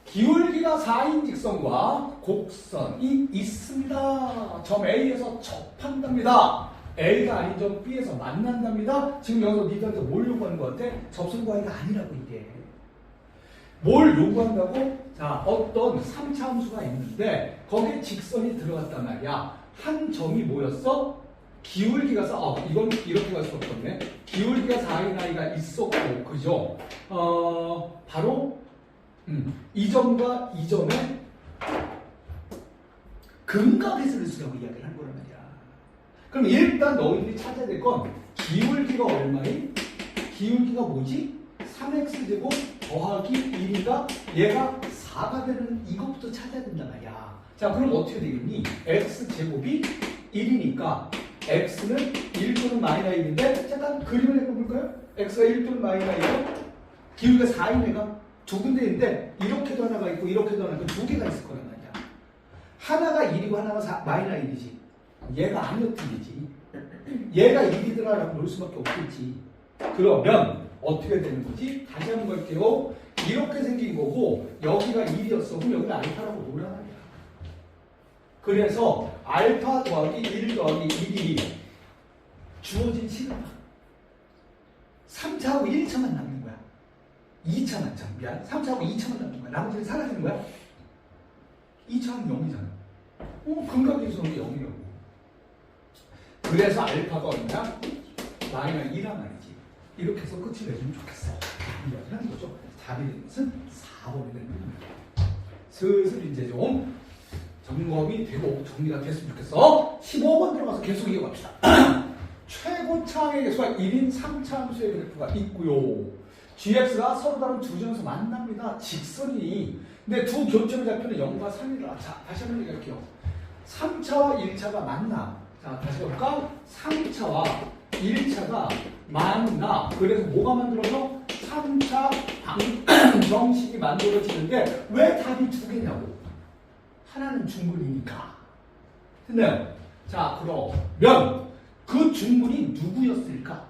기울기가 4인 직선과 곡선이 있습니다. 점 A에서 접한답니다. A가 아닌 점 B에서 만난답니다. 지금 여기서 니들한테 뭘 요구하는 것 같아? 접선 구하기가 아니라고 이게. 뭘 요구한다고? 자, 어떤 3차 함수가 있는데 거기에 직선이 들어갔단 말이야. 한 점이 뭐였어? 기울기가 이건 이렇게 갈 수 없었네. 기울기가 4인 아이가 있었고, 그죠? 바로 이 점과 이 점의 근각해서를 쓰려고 이야기를 한 거란 말이야. 그럼 일단 너희들이 찾아야 될 건 기울기가 얼마인? 기울기가 뭐지? 3x제곱 더하기 1이가 얘가 4가 되는 이것부터 찾아야 된단 말이야. 자, 그럼 어떻게 되겠니? x제곱이 1이니까 x는 1 또는 마이너스 1인데 잠깐 그림을 해볼까요? x가 1 또는 마이너스 1이고 기울기가 4인 애가 두 군데인데 이렇게도 하나가 있고 이렇게도 하나가 있고 두 개가 있을 거란 말이야. 하나가 1이고 하나가 마이너스 1이지. 얘가 아니었지. 얘가 1이더라라고 볼 수밖에 없겠지. 그러면 어떻게 되는 거지? 다시 한번 볼게요. 이렇게 생긴 거고 여기가 1이었어. 그럼 여기는 알파라고 놓으란 말이야. 그래서 알파 더하기 1 더하기 1이 주어진 식은 3차하고 1차만 남는 거야. 2차만 미안. 3차하고 2차만 남는 거야. 나머지는 사라지는 거야. 2차는 0이잖아. 근각계수는 0이라고. 그래서 알파가 얼마야? 마이너스 2란 말이지. 이렇게 해서 끝을 내주면 좋겠어. 이야기를 하는 거죠. 답이 되는 것은 4번이 되는 거야. 슬슬 이제 좀 점검이 되고 정리가 됐으면 좋겠어. 15번 들어가서 계속 이어갑시다. 최고차항의 계수가 1인 3차 함수의 그래프가 있고요. gx가 서로 다른 두 점에서 만납니다. 직선이. 근데 두 교점의 좌표는 0과 3이라. 자, 다시 한번 얘기할게요. 3차와 1차가 만나. 자, 다시 볼까? 3차와 1차가 만나. 그래서 뭐가 만들어서 3차 방정식이 만들어지는데 왜 답이 두 개냐고. 하나는 중분이니까. 됐나요? 자, 그러면 그 중분이 누구였을까?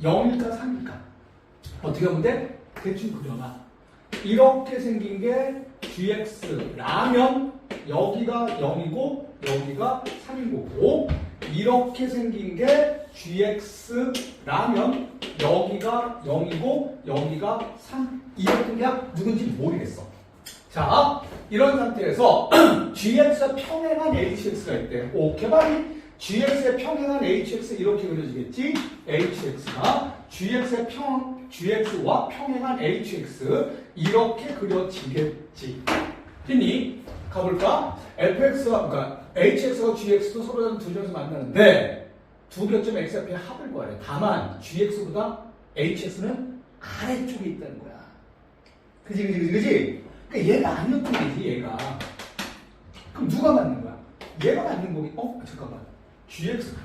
0일까 3일까? 어떻게 하면 돼? 대충 그려놔. 이렇게 생긴 게 gx라면 여기가 0이고 여기가 3인 거고 이렇게 생긴 게 gx라면 여기가 0이고 여기가 3 이렇게 그냥 누군지 모르겠어. 자, 이런 상태에서 gx가 평행한 hx가 있대. 오케이 바이 gx의 평행한 hx 이렇게 그려지겠지? hx가 gx와 평행한 hx 이렇게 그려지겠지. 됐니? 가볼까? fx가 그러니까 hx와 gx도 서로 두 점에서 만나는데 두 교점 x 앞에 합을 구하래. 다만 gx보다 hx는 아래쪽에 있다는 거야. 그지? 그러니까 얘가 아니었던 거지 얘가. 그럼 누가 맞는 거야? 얘가 맞는 거기. 잠깐만.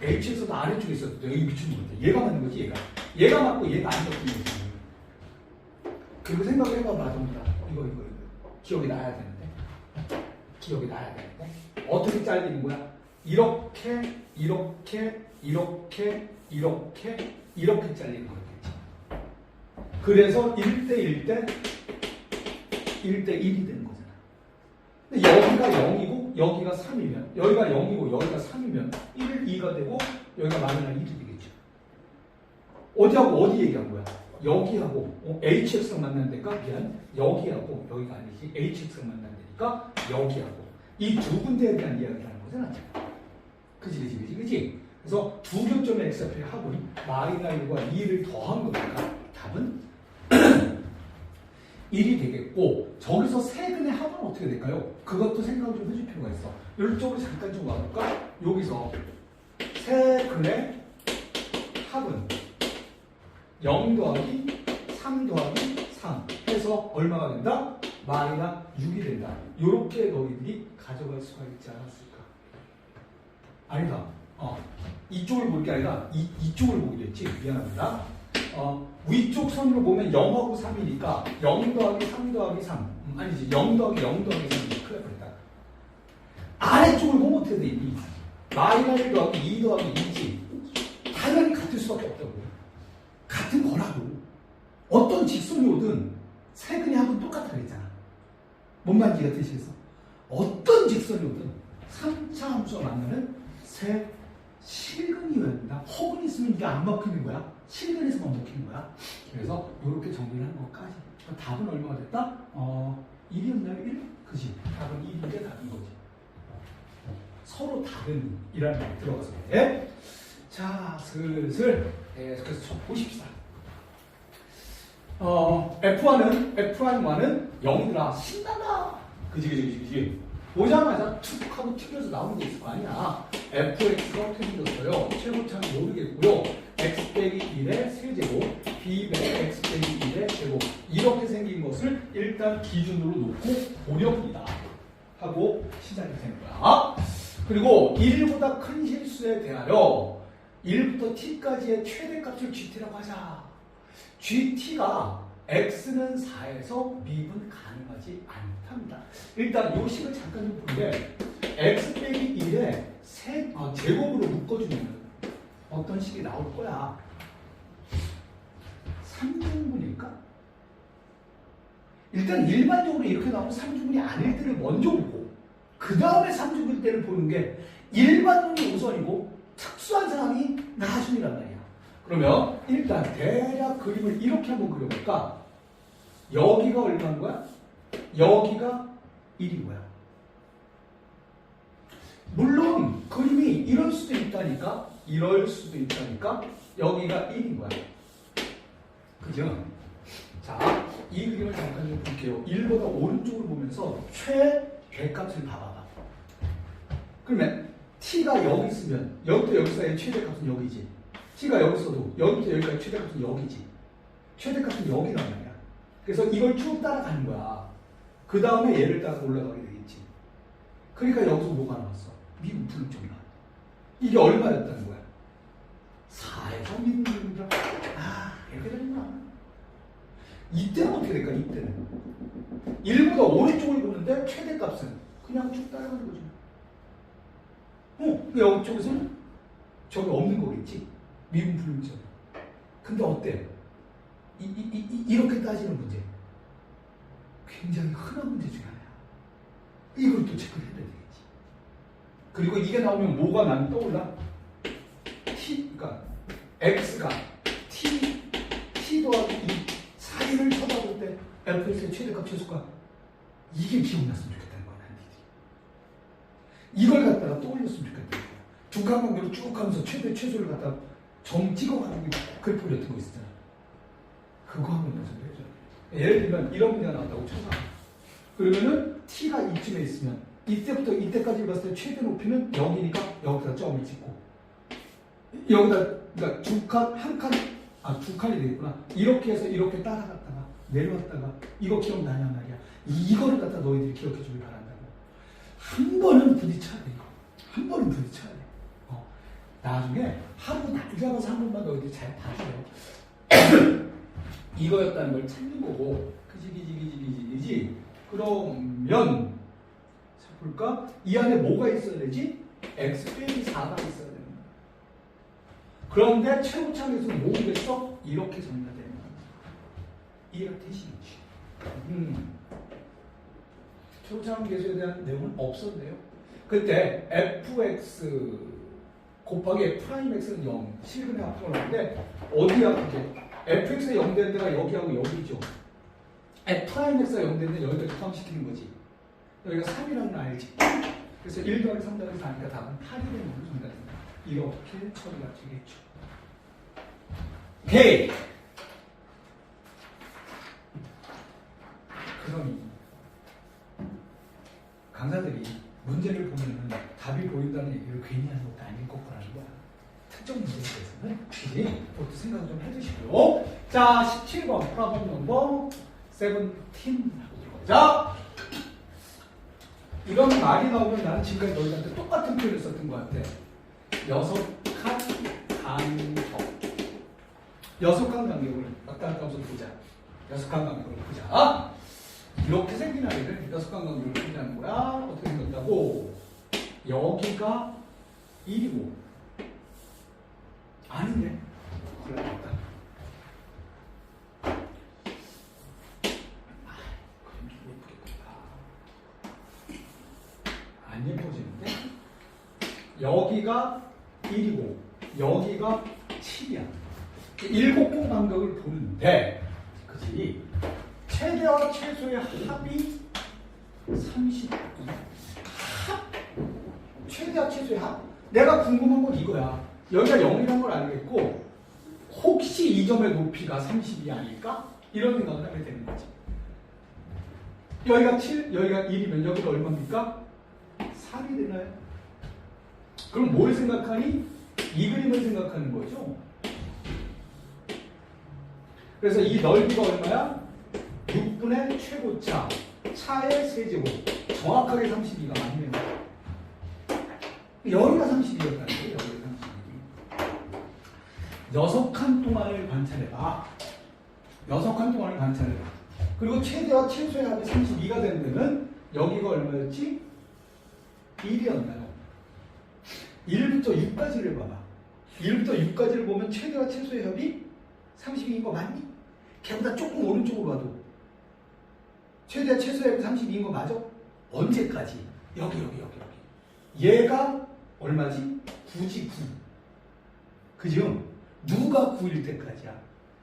hx도 아래쪽에 있었는데 여기 미친 건데 얘가 맞는 거지 얘가. 얘가 맞고 얘가 아니었던 거지. 그리고 생각을 해봐봐 전부 다. 이거 기억이 나야 되는데. 어떻게 잘리는 거야? 이렇게 잘리는 거겠지. 그래서 1대1이 되는 거잖아. 근데 여기가 0이고 여기가 3이면 여기가 0이고 여기가 3이면 1, 2가 되고 여기가 마이너스 1이 되겠죠. 어디하고 어디 얘기한 거야? 여기하고 hx랑 만난 데가 미안 여기하고 여기가 아니지 hx랑 만난 데니까 여기하고 이 두 군데에 대한 이야기를 하는 거잖아. 그지? 그래서 두 교점의 x 앞에 합은 마이너스 1과 2를 더한 거니까 답은 1이 되겠고 저기서 세근의 합은 어떻게 될까요? 그것도 생각을 좀 해줄 필요가 있어. 이쪽으로 잠깐 좀 와볼까? 여기서 세근의 합은 0 더하기 3 더하기 3 해서 얼마가 된다? 마이너스 6이 된다. 이렇게 너희들이 가져갈 수가 있지 않았을까? 아니다. 이쪽을 볼 게 아니라 이쪽을 보기로 했지. 미안합니다. 위쪽 선으로 보면 0하고 3이니까 0 더하기 3 더하기 3 아니지 0 더하기 0 더하기 3이 큰일 났다. 아래쪽을 보면 어떻게 돼? 마이너스 1 더하기 2 더하기 2지. 당연히 같을 수밖에 없다고. 같은 거라고. 어떤 직선이 오든 세근의 합은 똑같다 그랬잖아. 뭔 말인지 이해가 되시겠어? 어떤 직선이 오든 3차 함수가 만나는 세 실근이어야 된다. 허근이 있으면 이게 안 먹히는 거야. 실근에서만 먹히는 거야. 그래서 이렇게 정리를 한 것까지. 답은 얼마가 됐다? 1이었나요? 1? 그지? 답은 1인데 답인 거지. 서로 다른 이라는 말이 들어가서 돼. 자, 슬슬 그래서 좀 보십시다. F1은 0이더라. 신난다. 그지. 보자마자 툭 하고 튀겨서 나오는 게 있을 거 아니야. fx가 생겼어요. 최고차는 모르겠고요. x 빼기 1의 세제곱, b 빼기 x 빼기 1의 제곱. 이렇게 생긴 것을 일단 기준으로 놓고 보렵니다. 하고 시작이 되는 거야. 그리고 1보다 큰 실수에 대하여 1부터 t까지의 최대값을 gt라고 하자. gt가 x는 4에서 미분 가능하지 않답니다. 일단 이 식을 잠깐 좀 볼게. x 빼기 1에 제곱으로 묶어주면 어떤 식이 나올 거야? 3중분일까? 일단 일반적으로 이렇게 나오면 3중분이 아닐 때를 먼저 보고 그 다음에 3중분일 때를 보는 게 일반론이 우선이고 특수한 사람이 나중이란 말이야. 그러면 일단 대략 그림을 이렇게 한번 그려볼까? 여기가 얼마인 거야? 여기가 1인 거야. 물론 그림이 이럴 수도 있다니까 여기가 1인 거야. 그죠? 자, 이 그림을 잠깐 좀 볼게요. 1보다 오른쪽을 보면서 최대값을 봐봐봐. 그러면 t가 여기 있으면 여기부터 여기 사이의 최대값은 여기지. t가 여기 있어도 여기부터 여기까지 최대값은 여기지. 최대값은 여기란 말이야. 그래서 이걸 쭉 따라가는 거야. 그 다음에 얘를 따라서 올라가게 되겠지. 그러니까 여기서 뭐가 나왔어? 미분 불응점이 나왔다. 이게 얼마였다는 거야? 4에서 미분 불응점. 이렇게 되는구나. 이때는 어떻게 될까? 이때는 1보다 오른쪽을 보는데 최대값은 그냥 쭉 따라가는 거지. 여기 쪽에서는 저기 없는 거겠지. 미분 불응점. 근데 어때? 이렇게 따지는 문제. 굉장히 흔한 문제 중에 하나야. 이걸 또 체크를 해야 되겠지. 그리고 이게 나오면 뭐가 나는 떠올라? 그러니까 x가 t 더하기 2 사이를 쳐다볼 때 fx의 최대값 최소값 이게 기억났으면 좋겠다는 거야. 이걸 갖다가 떠올렸으면 좋겠다는 거야. 중간관계로 쭉 하면서 최대 최소를 갖다가 점 찍어가지고 그래프 그렸던 거 있었잖아. 그거 한번 연습을 해줘. 예를 들면 이런 문제가 나왔다고 쳐봐. 그러면은 t가 이쯤에 있으면 이때부터 이때까지 봤을 때 최대 높이는 0이니까 여기다 점을 찍고 여기다 그러니까 두 칸이 되겠구나. 이렇게 해서 이렇게 따라갔다가 내려왔다가 이거 기억나냔 말이야. 이거를 갖다 너희들이 기억해 주길 바란다고. 한 번은 부딪혀야 돼. 이거. 한 번은 부딪혀야 돼. 나중에 하루 날 잡아서 한 번만 너희들이 잘 봐줘요. 이거였다는 걸 찾는 거고. 그지. 그러면 자 볼까? 이 안에 뭐가 있어야 되지? x 빼기 4가 있어야 되는 거야. 그런데 최고차에서 뭐겠어? 이렇게 정리가 되는 거야. 이해가 되시는지. 최고차원 계수에 대한 내용은 없었네요. 그때 fx 곱하기 f'x는 0 실근의 합성을 하는데 어디야 그게? fx가 0 되는 데가 여기하고 여기죠. f'x가 0 되는 데 여기까지 포함시키는 거지. 여기가 3이라는 걸 알지? 그래서 1 더하기 3 더하기 4니까 답은 8이 되는 걸로 정답입니다. 이렇게 처리가 되겠죠. 오케이. 그럼 강사들이 문제를 보면은 답이 보인다는 얘기를 괜히 하는 것도 아닐 것 같라는 거야. 특정 문제에 대해서는 그지? 그것도 생각 좀 해주시고요. 자, 17번 프로블럼 넘버 17 자, 이런 말이 나오면 나는 지금까지 너희한테 똑같은 표현을 썼던 것 같아. 6칸 간격. 6칸 간격을 아까 보자. 6칸 간격을 보자. 이렇게 생긴 아이를 6칸 간격을 보자는 거야. 어떻게 생겼다고? 여기가 1이고 아니네. 그래. 안 예뻐지는데? 여기가 1이고 여기가 7이야. 7개 간격을 보는데 그치? 최대와 최소의 합이 32. 최대와 최소의 합? 내가 궁금한 건 이거야. 여기가 0이라는 걸 알겠고 혹시 이 점의 높이가 32 아닐까? 이런 생각을 하게 되는 거지. 여기가 7, 여기가 1이면 여기가 얼마입니까? 3이 되나요? 그럼 뭘 생각하니? 이 그림을 생각하는 거죠. 그래서 이 넓이가 얼마야? 6분의 최고차, 차의 세제곱. 정확하게 32가 맞네요. 여기가 32였다는 거예요. 여기가 32. 6칸 동안을 관찰해봐. 6칸 동안을 관찰해봐. 그리고 최대와 최소의 합이 32가 되는 데는 여기가 얼마였지? 1이었나요? 1부터 6까지를 봐봐. 1부터 6까지를 보면 최대와 최소의 합이 32인 거 맞니? 걔보다 조금 오른쪽으로 봐도 최대와 최소의 합이 32인 거 맞아? 언제까지? 여기. 얘가 얼마지? 9지 9. 그죠? 누가 9일 때까지야?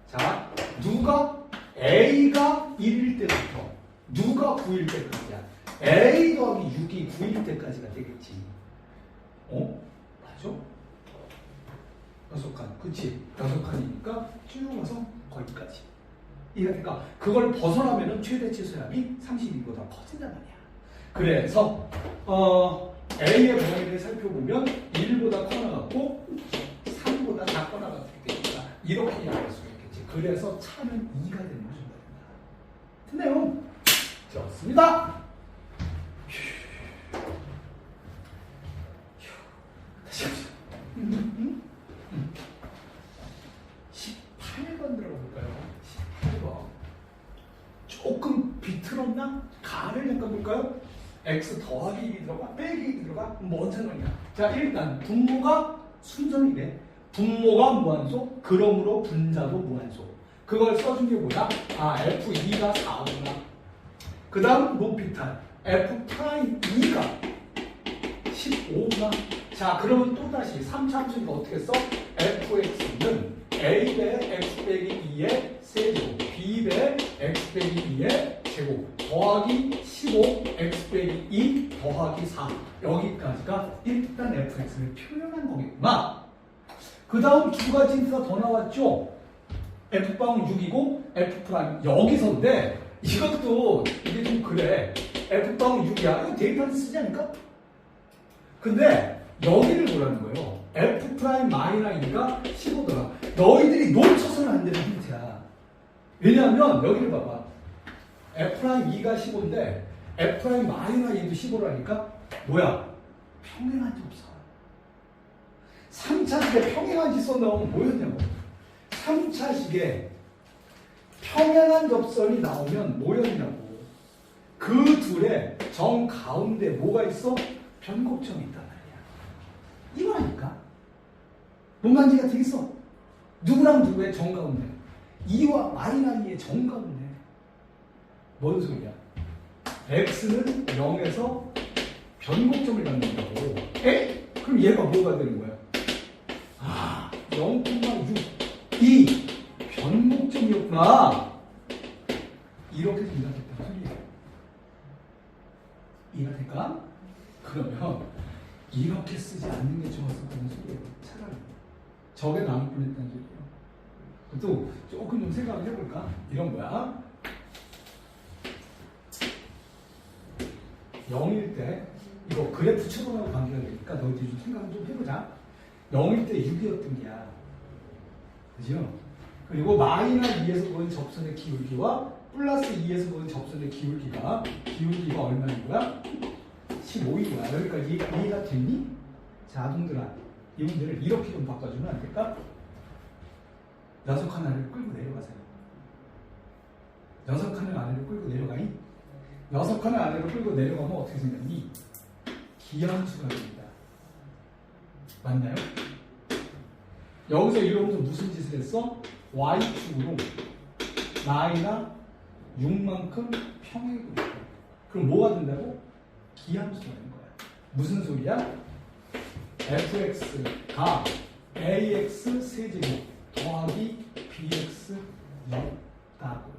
자, 누가 A가 1일 때부터 누가 9일 때까지야? A 더하기 6이 9일 때까지가 되겠지. 맞아? 6칸. 그치? 6칸이니까 쭉 와서 거기까지. 그러니까 그걸 벗어나면은 최대 최소합이 32보다 커진단 말이야. 그래서 A의 범위를 살펴보면 1보다 커나 같고 3보다 작거나 같기 때문에 이렇게 이해할 수가 있겠지. 그래서 차는 2가 되는 거죠. 됐네요. 좋습니다. 다시 합시다. 18번 들어가 볼까요? 18번. 조금 비틀었나? 가를 잠깐 볼까요? x 더하기 1이 들어가? 빼기 1이 들어가? 뭔 상관이야? 자, 일단 분모가 순정이래. 분모가 무한소, 그러므로 분자도 무한소. 그걸 써준 게 뭐야? F2가 4구나. 그 다음 높이탄. F 프라임 2가 15나. 자, 그러면 또다시 3차 함수니까 어떻게 써? fx는 a 배 x 빼기 2의 세제곱, b 배 x 빼기 2의 제곱, 더하기 15 x 빼기 2 더하기 4. 여기까지가 일단 fx를 표현한 거겠구나. 그 다음 두 가지 힌트가 더 나왔죠. f방은 6이고 f 프라임 여기서인데 이것도 이게 좀 그래. f방은 6이야. 이거 데이터를 쓰지 않을까? 근데 여기를 보라는 거예요. f 프라임 마이너 2가 15더라. 너희들이 놓쳐서는 안 되는 힌트야. 왜냐하면 여기를 봐봐. f 프라임 2가 15인데 f 프라임 마이너 2도 15라니까 뭐야? 평행한지 없어. 3차식에 평행한지 써나오면 뭐였냐고. 3차식에 평행한 접선이 나오면 뭐였냐고. 그 둘의 정 가운데 뭐가 있어? 변곡점이 있단 말이야. 이거라니까. 논간지가 되겠어. 누구랑 누구의 정 가운데? 2와 마이너 2의 정 가운데. 뭔 소리야? x는 0에서 변곡점을 갖는다고. 에? 그럼 얘가 뭐가 되는 거야? 아, 0,6. 이 변곡점이었구나. 이렇게 생각했단 소리예요. 이해가 될까? 그러면 이렇게 쓰지 않는 게 좋았었다는 소리예요. 차라리 저게 나을 뻔했다는 소리예요. 또 조금 좀 생각을 해볼까? 이런 거야. 0일 때 이거 그래프 추론하고 관계가 되니까 너희들이 좀 생각을 좀 해보자. 0일 때 6이었던 게야. 그죠? 그리고 마이너 2에서 보는 접선의 기울기와 플러스 2에서 보는 접선의 기울기가 얼마인 거야? 15인 거야. 여기까지 이해가 됐니? 자, 아동들아, 이 문제를 이렇게 좀 바꿔주면 안 될까? 녀석 하나를 끌고 내려가세요. 녀석 하나 아래로 끌고 내려가니? 녀석 하나 아래로 끌고 내려가면 어떻게 생겼니? 기함수가 됩니다. 맞나요? 여기서 이러면서 무슨 짓을 했어? y축으로 마이너 6만큼 평행을 그렸다. 그럼 뭐가 된다고? 기함수가 되는 거야. 무슨 소리야? fx가 ax 세제곱 더하기 bx 6다고.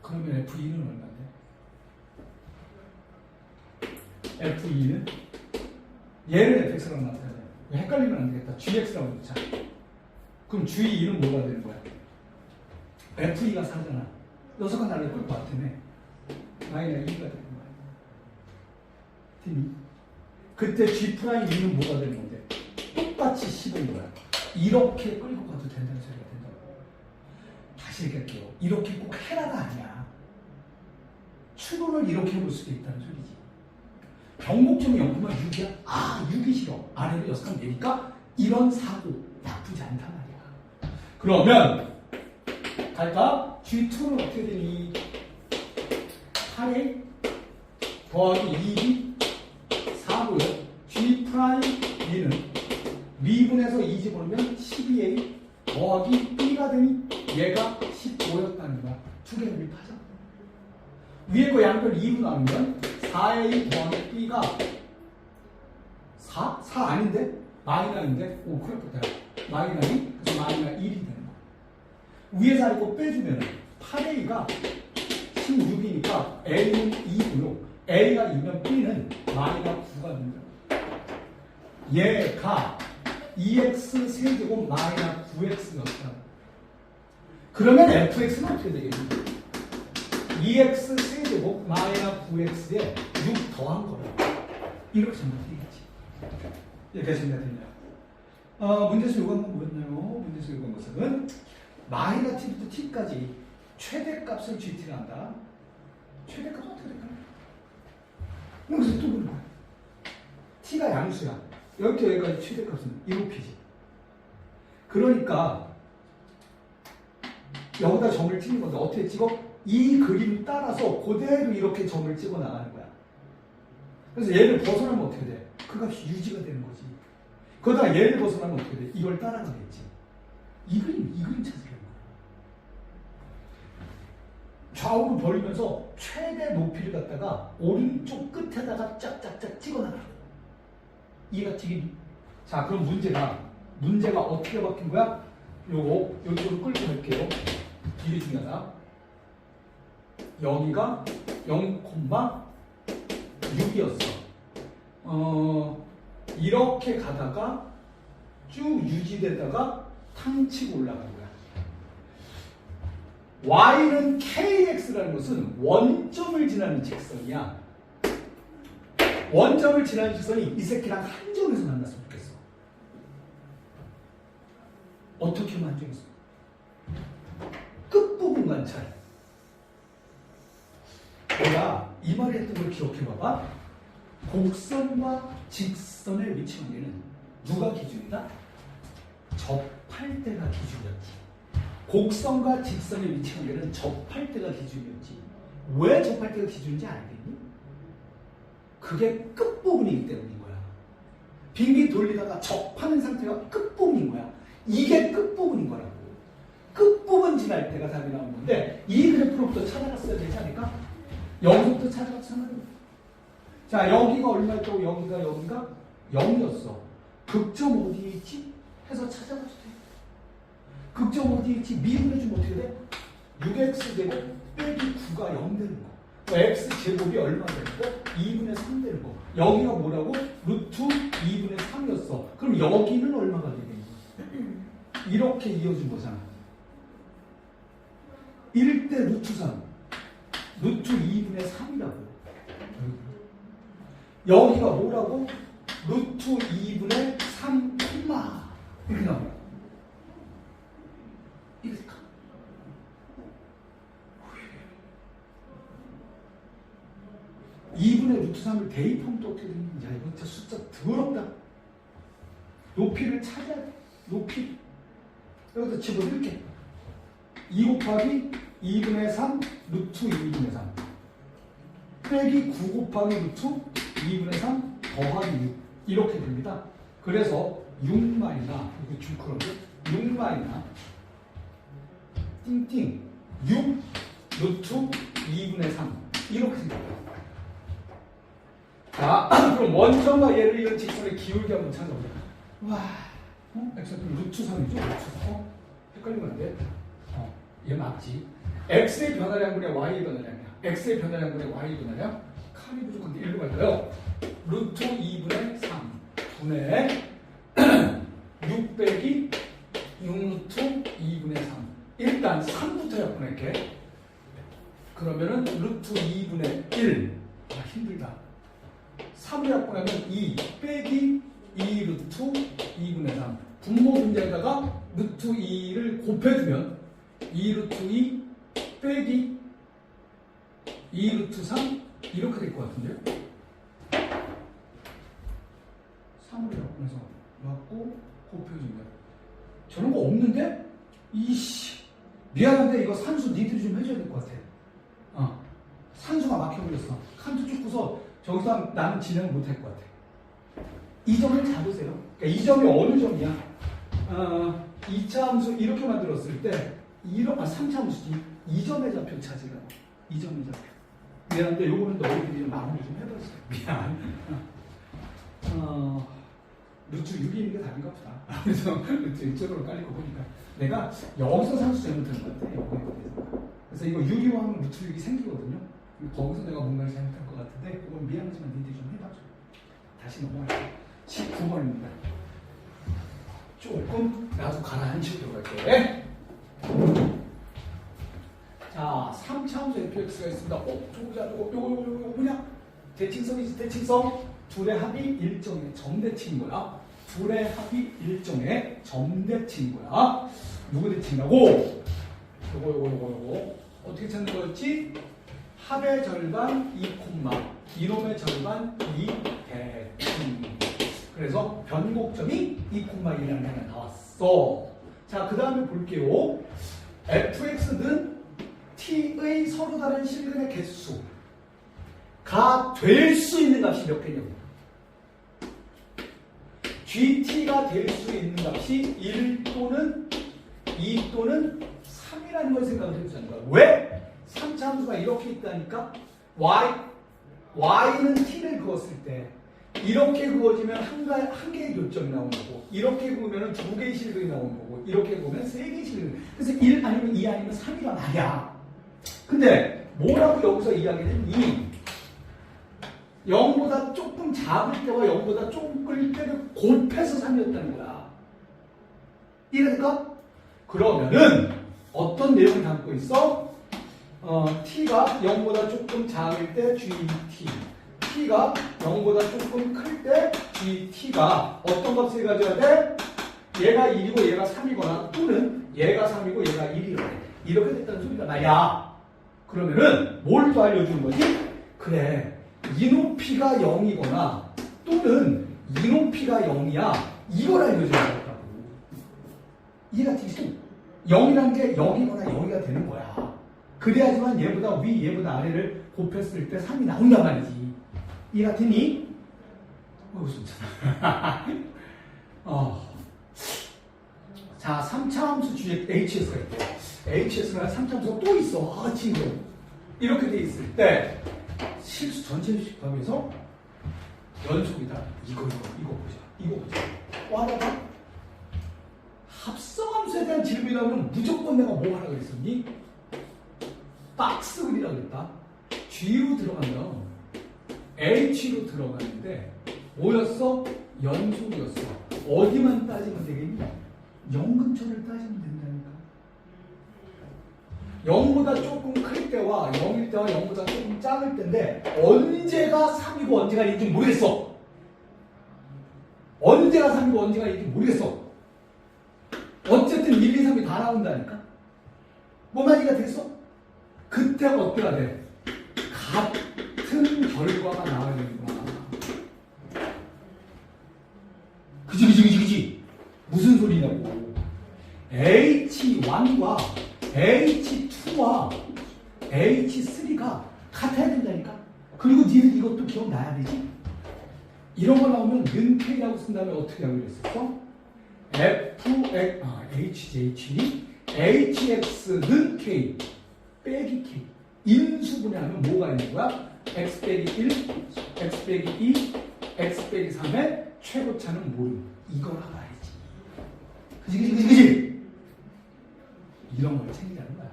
그러면 f2는 얼마인데? f2는 얘를 fx라고 나타내요. 헷갈리면 안 되겠다. gx라고 놓자. 그럼 g2는 뭐가 되는 거야? f2가 4잖아. 녀석은 나를 끌고 왔다며. 마이너 2가 되는 거야. 됐니? 그때 g'2는 뭐가 되는 건데? 똑같이 10인 거야. 이렇게 끌고 가도 된다는 소리가 된다고. 다시 얘기할게요. 이렇게 꼭 해라가 아니야. 추론을 이렇게 해볼 수도 있다는 소리지. 변곡점이 0,6이야? 아, 6이 싫어. 아래로 6칸 내니까 이런 사고 나쁘지 않단 말이야. 그러면 갈까? G2는 어떻게 되니? 8A 더하기 2B 4고요. G'2는 미분해서 2 집어넣으면 12A 더하기 B가 되니 얘가 15였다는 거야. 두 개를 밀파자. 위에 거 양변 2로 나누면 4A 더하기 B가 4? 4 아닌데? 마이너인데? 오, 큰일 났다. 마이너 2? 그래서 마이너 1이 되는 거야. 위에서 이거 빼주면 8A가 16이니까 A는 2고요. A가 2면 B는 마이너 9가 된다. 얘가 2x 세제곱 마이너 9x였다. 그러면 fx는 어떻게 되겠니? 2x 세제곱 마이너 9x에 6 더한 거라. 이렇게 생각되겠지. 이렇게 생각되냐? 문제에서 요구한 건 뭐였나요? 문제에서 요구한 것은 마이너 t부터 t까지 최대값을 gt를 한다. 최대값은 어떻게 될까? 여기서 또 보는 거야. t가 양수야. 여기부터 여기까지 최대값은 1호p지. 그러니까 여기다 점을 찍는 건데 어떻게 찍어? 이 그림 따라서 그대로 이렇게 점을 찍어 나가는 거야. 그래서 얘를 벗어나면 어떻게 돼? 그 값이 유지가 되는 거지. 그러다가 얘를 벗어나면 어떻게 돼? 이걸 따라가겠지. 이 그림 찾으려는 거야. 좌우로 벌리면서 최대 높이를 갖다가 오른쪽 끝에다가 짝짝짝 찍어놔라. 이해가 지금? 자, 그럼 문제가 어떻게 바뀐 거야? 요거 이쪽으로 끌고 갈게요. 이게 중요하다. 여기가 0,6이었어. 이렇게 가다가 쭉 유지되다가 탕 치고 올라간 거야. y는 kx라는 것은 원점을 지나는 직선이야. 원점을 지나는 직선이 이 새끼랑 한 점에서 만났으면 좋겠어. 어떻게 하면 한 점에서? 끝부분 관찰. 내가 이 말을 했던 걸 기억해봐봐. 곡선과 직선의 위치 관계는 누가 기준이다? 접할 때가 기준이었지. 곡선과 직선의 위치 관계는 접할 때가 기준이었지. 왜 접할 때가 기준인지 알겠니? 그게 끝부분이기 때문인 거야. 빙빙 돌리다가 접하는 상태가 끝부분인 거야. 이게 끝부분인 거라고. 끝부분 지날 때가 답이 나오는 건데 이 그래프로부터 찾아갔어야 되지 않을까? 여기서부터 찾아갔잖아. 자, 여기가 얼마였고 여기가 0이었어. 극점 어디에 있지? 해서 찾아가도 돼. 극점 어디에 있지? 미분해주면 어떻게 돼? 6x제곱 빼기 9가 0 되는 거. x제곱이 얼마 되는 거? 2분의 3 되는 거. 여기가 뭐라고? 루트 2분의 3이었어. 그럼 여기는 얼마가 되는 거야? 이렇게 이어준 거잖아. 1대 루트 3. 루트 2분의 3이라고. 여기가 뭐라고? 루트 2분의 3 콤마. 이렇게 나와요. 이렇게 가. 2분의 루트 3을 대입하면 또 어떻게 되는지. 야, 이거 진짜 숫자 더럽다. 높이를 찾아야 돼. 높이. 여기다 집어넣을게. 2 곱하기 2분의 3 루트 2분의 3 빼기 9 곱하기 루트 2분의 3 더하기 6 이렇게 됩니다. 그래서 6마이나 이거 줄크런데 6마이나 띵띵 6 루트 2분의 3 이렇게 생각해요. 자, 그럼 원점과 얘를 이은 직선의 기울기 한번 찾아보자. 와, x 루트 3이죠? 루트 3. 헷갈리면 안 돼. 얘 맞지? x의 변화량분의 y의 변화량이야. x의 변화량분의 y의 변화량 칸이 부족한데 일로 갈까요? 루트 2분의 3 분의 6 빼기 6루트 2분의 3 일단 3부터 약분할게. 그러면은 루트 2분의 1 힘들다. 3을 약분하면 2 빼기 2루트 2분의 3 분모 문제에다가 루트 2를 곱해주면 2루트 2 빼기 2루트 3 이렇게 될 것 같은데요? 3을 약분해서 맞고 곱해주면 저런 거 없는데? 이씨 미안한데 이거 산수 니들이 좀 해줘야 될 것 같아. 산수가 막혀버렸어. 칸트 쫓고서 저기서 나는 진행을 못할 것 같아. 이 점을 잡으세요. 그러니까 이 점이 어느 점이야? 2차 함수 이렇게 만들었을 때 3차 함수지. 이 점의 좌표 찾으라고. 이 점의 좌표. 미안한데 요거는 너희들이 좀 마무리 좀 해버렸어. 미안. 루트 6이 있는 게 답인가 보다. 그래서 루트 1쪽으로 깔리고 보니까 내가 여기서 산수 잘못한 것 같아. 그래서 이거 유리왕 루트 6이 생기거든요. 거기서 내가 뭔가를 잘못한 것 같은데 그건 미안하지만 니들이 좀 해봐줘. 다시 넘어갈게요. 19번입니다. 조금 나도 가라앉히도록 할게. 자, 3차 함수 fx가 있습니다. 요거 뭐냐? 대칭성이지, 대칭성. 둘의 합이 일정의 점대칭인 거야. 둘의 합이 일정의 점대칭인 거야. 누구 대칭이라고? 요거. 어떻게 찾는 거였지? 합의 절반 2, 이놈의 절반 2 대칭. 그래서 변곡점이 2,1이라는 게 나왔어. 자, 그 다음에 볼게요. fx는 t의 서로 다른 실근의 개수가 될 수 있는 값이 몇 개냐고. gt가 될 수 있는 값이 1 또는 2 또는 3이라는 걸 생각을 해보자는 거야. 왜? 3차 함수가 이렇게 있다니까 y는 t를 그었을 때 이렇게 그어지면 한 개의 교점이 나오는 거고 이렇게 그으면 두 개의 실근이 나오는 거고 이렇게 그으면 세 개의 실근. 그래서 1 아니면 2 아니면 3이란 말이야. 근데 뭐라고 여기서 이야기는 0보다 조금 작을 때와 0보다 조금 클 때를 곱해서 3이었다는 거야. 이해될까? 그러면은 어떤 내용을 담고 있어? t가 0보다 조금 작을 때 gt, t가 0보다 조금 클 때 gt가 어떤 값을 가져야 돼? 얘가 1이고 얘가 3이거나 또는 얘가 3이고 얘가 1이거나 이렇게 됐다는 소리가 나야. 그러면은 뭘 또 알려주는 거지? 그래, 이 높이가 0이거나 또는 이 높이가 0이야. 이걸 알려줘야 된다고. 이해가 되지? 0이란 게 0이거나 0이가 되는 거야. 그래야지만 얘보다 위, 얘보다 아래를 곱했을 때 3이 나온단 말이지. 이해가 되니? 웃음잖아. 자, 3차 함수 주에 HS가 있대. HS가 3차 함수가 또 있어. 친구. 이렇게 돼 있을 때 실수 전체 식하면서 연속이다. 이거 보자. 와라봐. 합성함수에 대한 질문이 나오면 무조건 내가 뭐 하라 그랬었니? 박스 그리라 그랬다. G로 들어가면 H로 들어가는데 뭐였어? 연속이었어. 어디만 따지면 되겠니? 0 근처를 따지면 된다니까. 0보다 조금 클 때와 0일 때와 0보다 조금 작을 때인데 언제가 3이고 언제가 1인지 모르겠어. 언제가 3이고 언제가 1인지 모르겠어. 어쨌든 1, 2, 3이 다 나온다니까. 뭐만 이가 됐어? 그때 어때야 돼? 같은 결과가 나와야 되는구나. 그지? 무슨 소리냐고. H1과 H2와 H3가 같아야 된다니까. 그리고 니들 이것도 기억나야 되지. 이런 거 나오면 는 K라고 쓴 다음에 어떻게 하기로 했었어? HJ니 HX는 K 빼기 K 인수분해하면 뭐가 있는 거야? X 빼기 1, X 빼기 2, X 빼기 3의 최고차는 모름. 이걸 알아야지. 그지? 이런 걸 챙기자는 거야.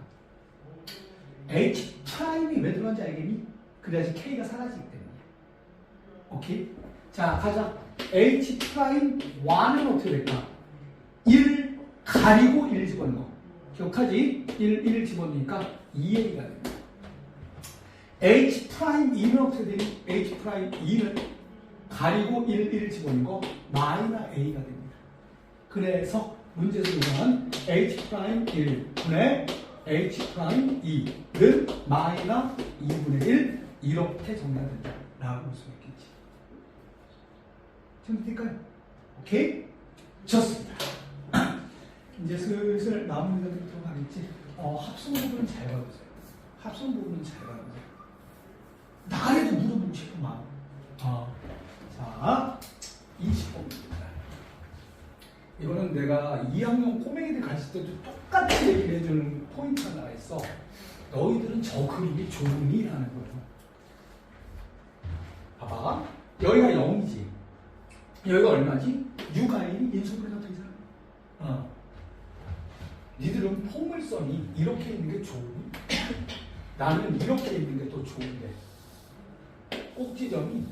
H 프라임이 왜 들어간지 알겠니? 그래야지 K가 사라지기 때문에. 오케이? 자, 가자. H 프라임 1은 어떻게 될까? 1 가리고 1 집어넣는 거. 기억하지? 1 집어넣으니까 2A가 됩니다. H 프라임 2는 어떻게 되니? H 프라임 2는 가리고 1 집어넣는 거 마이너 A가 됩니다. 그래서 문제에서 요구한 H 프라임 1분의 H 프라임 2는 마이너 2분의 1 이렇게 정리된다 라고 볼 수 있겠지. 정리될까요? 오케이? 좋습니다. 이제 슬슬 남은 문제들 들어가겠지. 합성 부분은 잘 봐보세요. 합성 부분은 잘 봐보세요. 나에도 물어보고 싶구만. 자, 20번입니다. 이거는 내가 2학년 꼬맹이들 가르칠 때도 똑같이 얘기를 해주는 포인트가 나와 있어. 너희들은 저 그림이 좋으니라는 거죠. 봐봐. 여기가 0이지. 여기가 얼마지? 6아니 인수분해가 되잖아. 니들은 포물선이 이렇게 있는 게 좋으니? 나는 이렇게 있는 게 더 좋은데. 꼭지점이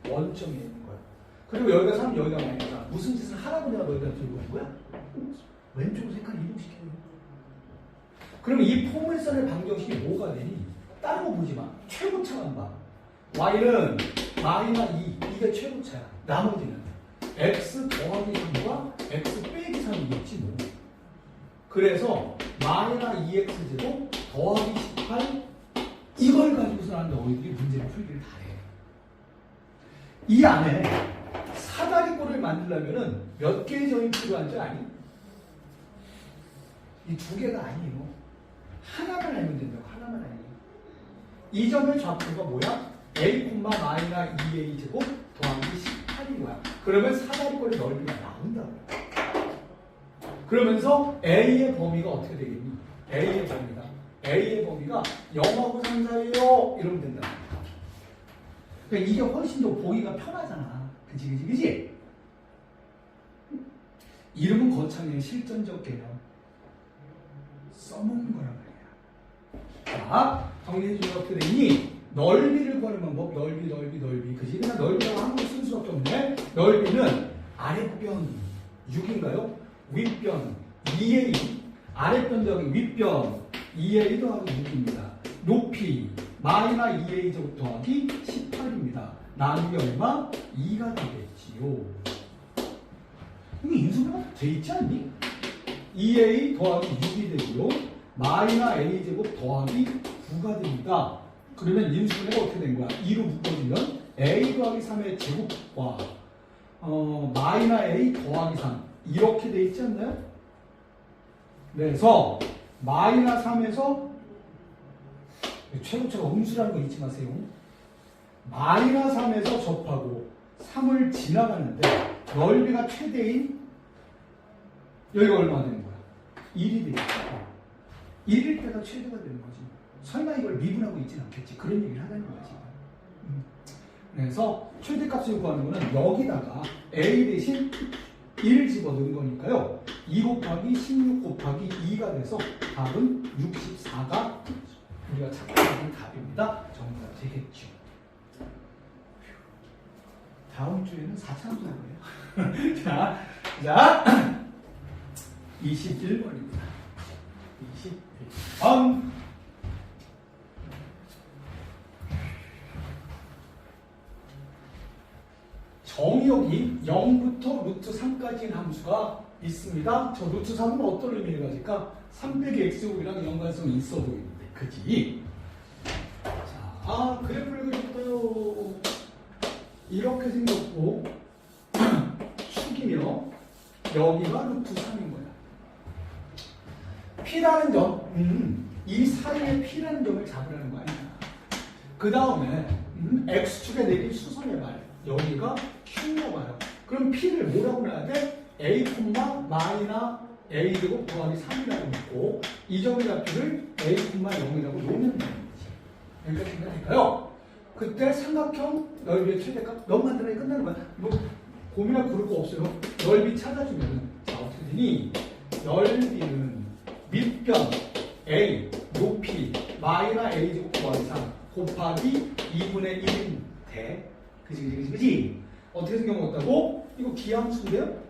원점에 있는 거야. 그리고 여기가 3, 여기가 마이너스야. 무슨 짓을 하라고 내가 너희가 들고 온 거야? 왼쪽 색깔 이동시켜요. 그러면 이 포물선의 방정식이 뭐가 되니? 다른 거 보지 마. 최고차만 봐. y는 마이너 2, 이게 최고차야. 나머지는 x 더하기 3과 x 빼기 3이겠지 뭐. 그래서 마이너 2x제곱 더하기 18 이걸 가지고서 난 너희들이 문제를 풀기를 다 해. 이 안에 사다리꼴을 만들려면 몇 개의 점이 필요한 줄 아니? 이 두 개가 아니에요. 하나만 알면 된다고. 하나만 알면. 이 점의 좌표가 뭐야? a, 마이너 2a 제곱 더하기 18인 거야. 그러면 사다리꼴의 넓이가 나온다고. 그러면서 a의 범위가 어떻게 되겠니? a의 범위가 A의 범위가 0하고 3 사이에요. 이러면 된다. 그러니까 이게 훨씬 더 보기가 편하잖아. 그치? 이름은 거창해. 실전적 개념. 써먹는 거란 말이야. 자, 정리해주면 어떻게 되니? 넓이를 구하는 방법. 넓이. 그치? 그냥 넓이라고 한번 쓸 수밖에 없네. 넓이는 아랫변 6인가요? 윗변 2a. 아랫변 더하기 윗변 2a 더하기 6입니다. 높이 마이너 2a 제곱 더하기 18입니다. 나누기 얼마? 2가 되겠지요. 이게 인수분해가 돼 있지 않니? 2a 더하기 6이 되고요. 마이너 a 제곱 더하기 9가 됩니다. 그러면 인수분해가 어떻게 된 거야? 2로 묶어주면 a 더하기 3의 제곱과 마이너 a 더하기 3 이렇게 돼 있지 않나요? 그래서 마이너 3에서 최고차가 음수라는 거 잊지 마세요. 마이너 3에서 접하고 3을 지나가는데 넓이가 최대인 여기가 얼마나 되는 거야? 1이 되겠죠. 1일 때가 최대가 되는 거지. 설마 이걸 미분하고 있진 않겠지. 그런 얘기를 하자는 거지. 그래서 최대값을 구하는 거는 여기다가 a 대신 1을 집어넣은 거니까요. 2 곱하기 16 곱하기 2가 돼서 답은 64가 우리가 찾고 있는 답입니다. 정리가 되겠죠. 다음 주에는 4차함수예요. 자, 21번입니다. 21번. 정의역이 0부터 루트 3까지인 함수가 있습니다. 저 루트 3은 어떤 의미를 가질까? 3 빼기 x제곱이랑 연관성이 있어 보이는데, 그지? 자, 그래프를 그렸어요. 이렇게 생겼고, 축이며, 여기가 루트 3인 거야. P라는 점, 이 사이에 P라는 점을 잡으라는 거 아니야. 그 다음에, X축에 내린 수선의 말, 여기가 Q라고 봐요. 그럼 P를 뭐라고 놔야 돼? A, 마이너 A 제곱 더하기 3이라고 놓고 이 점의 좌표를 A, 0이라고 놓으면 되는 거지. 여기까지 생각할까요? 그때 삼각형 넓이의 최대값 몇 만들어야 끝나는 거야. 뭐 고민할 그럴 거 없어요. 넓이 찾아주면 자 어떻게 되니? 넓이는 밑변 A, 높이 마이너 A 제곱 더하기 3 곱하기 2분의 1인 대 그지? 어떻게 생겨먹었다고? 이거 기함수인데요?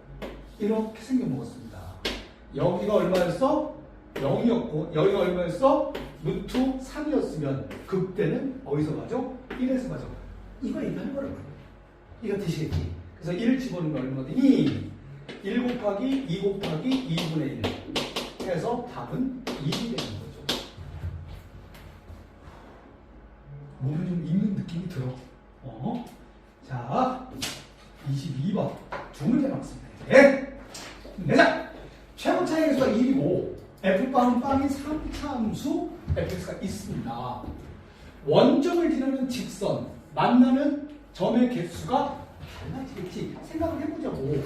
이렇게 생겨먹었습니다. 여기가 얼마였어? 0이었고 여기가 얼마였어? 루트 3이었으면 극대는 어디서 가죠? 1에서 가죠. 이거 얘기하는 거라고. 이거 되시겠지? 그래서 1을 집어넣으면 얼마 되니? 1 곱하기 2 곱하기 2분의 1 해서 답은 1이 되는 거죠. 몸을 좀 읽는 느낌이 들어. 자, 22번 두 문제 남았습니다. 자, 최고차의 개수가 1이고 F빵은 빵인 3차 함수 fx가 있습니다. 원점을 지나는 직선 만나는 점의 개수가 달라지겠지. 생각을 해보자고.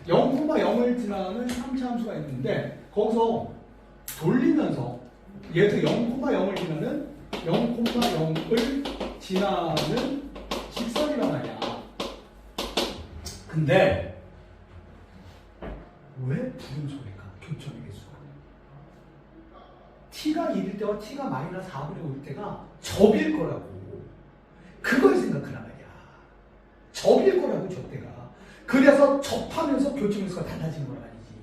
0,0을 지나는 3차 함수가 있는데 거기서 돌리면서 얘도 0,0을 지나는 0,0을 지나는 직선이란 말이야. 근데 왜 부등소일까? 교점의 개수가 t가 1일 때와 t가 마이너스 4분의 5일 때가 접일 거라고. 그걸 생각하란 말이야. 접일 거라고 저때가. 그래서 접하면서 교점의 개수가 달라진 건 아니지.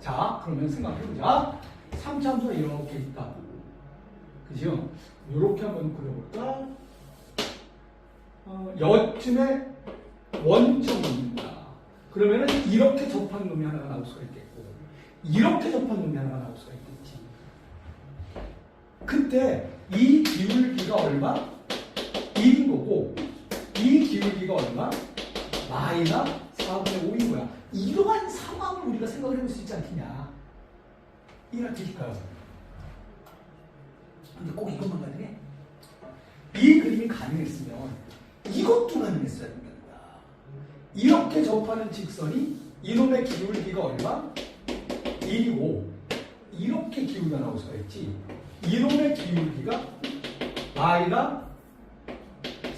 자, 그러면 생각해보자. 3차 함수가 이렇게 있다고. 그죠? 이렇게 한번 그려볼까? 여쯤에 원점입니다. 그러면은 이렇게 접한 놈이 하나가 나올 수가 있겠고, 이렇게 접한 놈이 하나가 나올 수가 있겠지. 그때 이 기울기가 얼마? 1인 거고, 이 기울기가 얼마? 마이너 4분의 5인 거야. 이러한 상황을 우리가 생각을 해볼 수 있지 않겠냐. 이해가 되실까요? 근데 꼭 이것만 가능해? 이 그림이 가능했으면 이것도 가능했어야 됩니다. 이렇게 접하는 직선이 이놈의 기울기가 얼마? 1이고 이렇게 기울기가 나올 수가 있지. 이놈의 기울기가 y가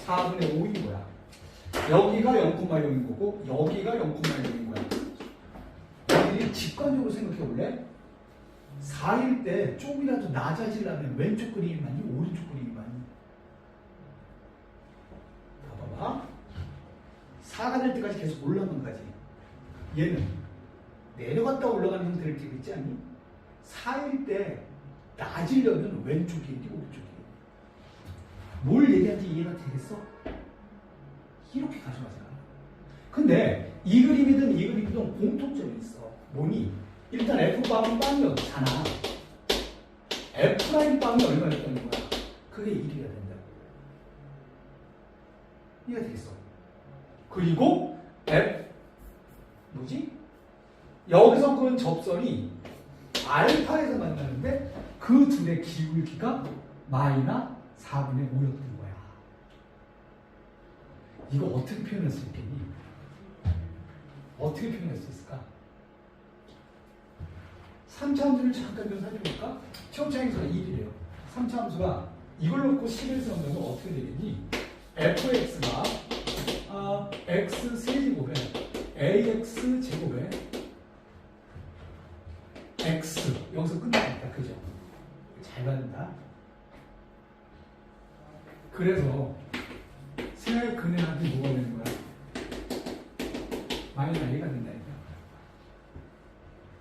4분의 5인 거야. 여기가 0,0인 거고 여기가 0,0인 거야. 여기 직관적으로 생각해 볼래? 4일 때 조금이라도 낮아지려면 왼쪽 그림이 많이 오른쪽 그림이 많이. 봐봐. 4가 될 때까지 계속 올라가는 거지. 얘는 내려갔다 올라가는 형태를 띠고 있지 않니? 4일 때 낮으려면 왼쪽이 오른쪽이. 뭘 얘기하는지 이해가 되겠어? 이렇게 가져가잖아. 근데 이 그림이든 이 그림이든 공통점이 있어. 뭐니? 일단 F방은 빵이었잖아. F'방이 얼마였다는 거야? 그게 1이가 된다고. 이해가 되겠어? 그리고 뭐지? 여기서 그런 접선이 알파에서 만나는데 그 둘의 기울기가 마이너 4분의 5였던 거야. 이거 어떻게 표현할 수 있겠니? 어떻게 표현할 수 있을까? 3차 함수를 잠깐 묘사해볼까? 시험장 행수가 1이래요. 3차 함수가 이걸 놓고 11 쓰면 어떻게 되겠니? fx가 x 세제곱에 ax 제곱에 x 여기서 끝나겠다. 그죠? 잘 받는다. 그래서 세의 근해합이 뭐가 되는 거야? 마이너스 a가 된다니까.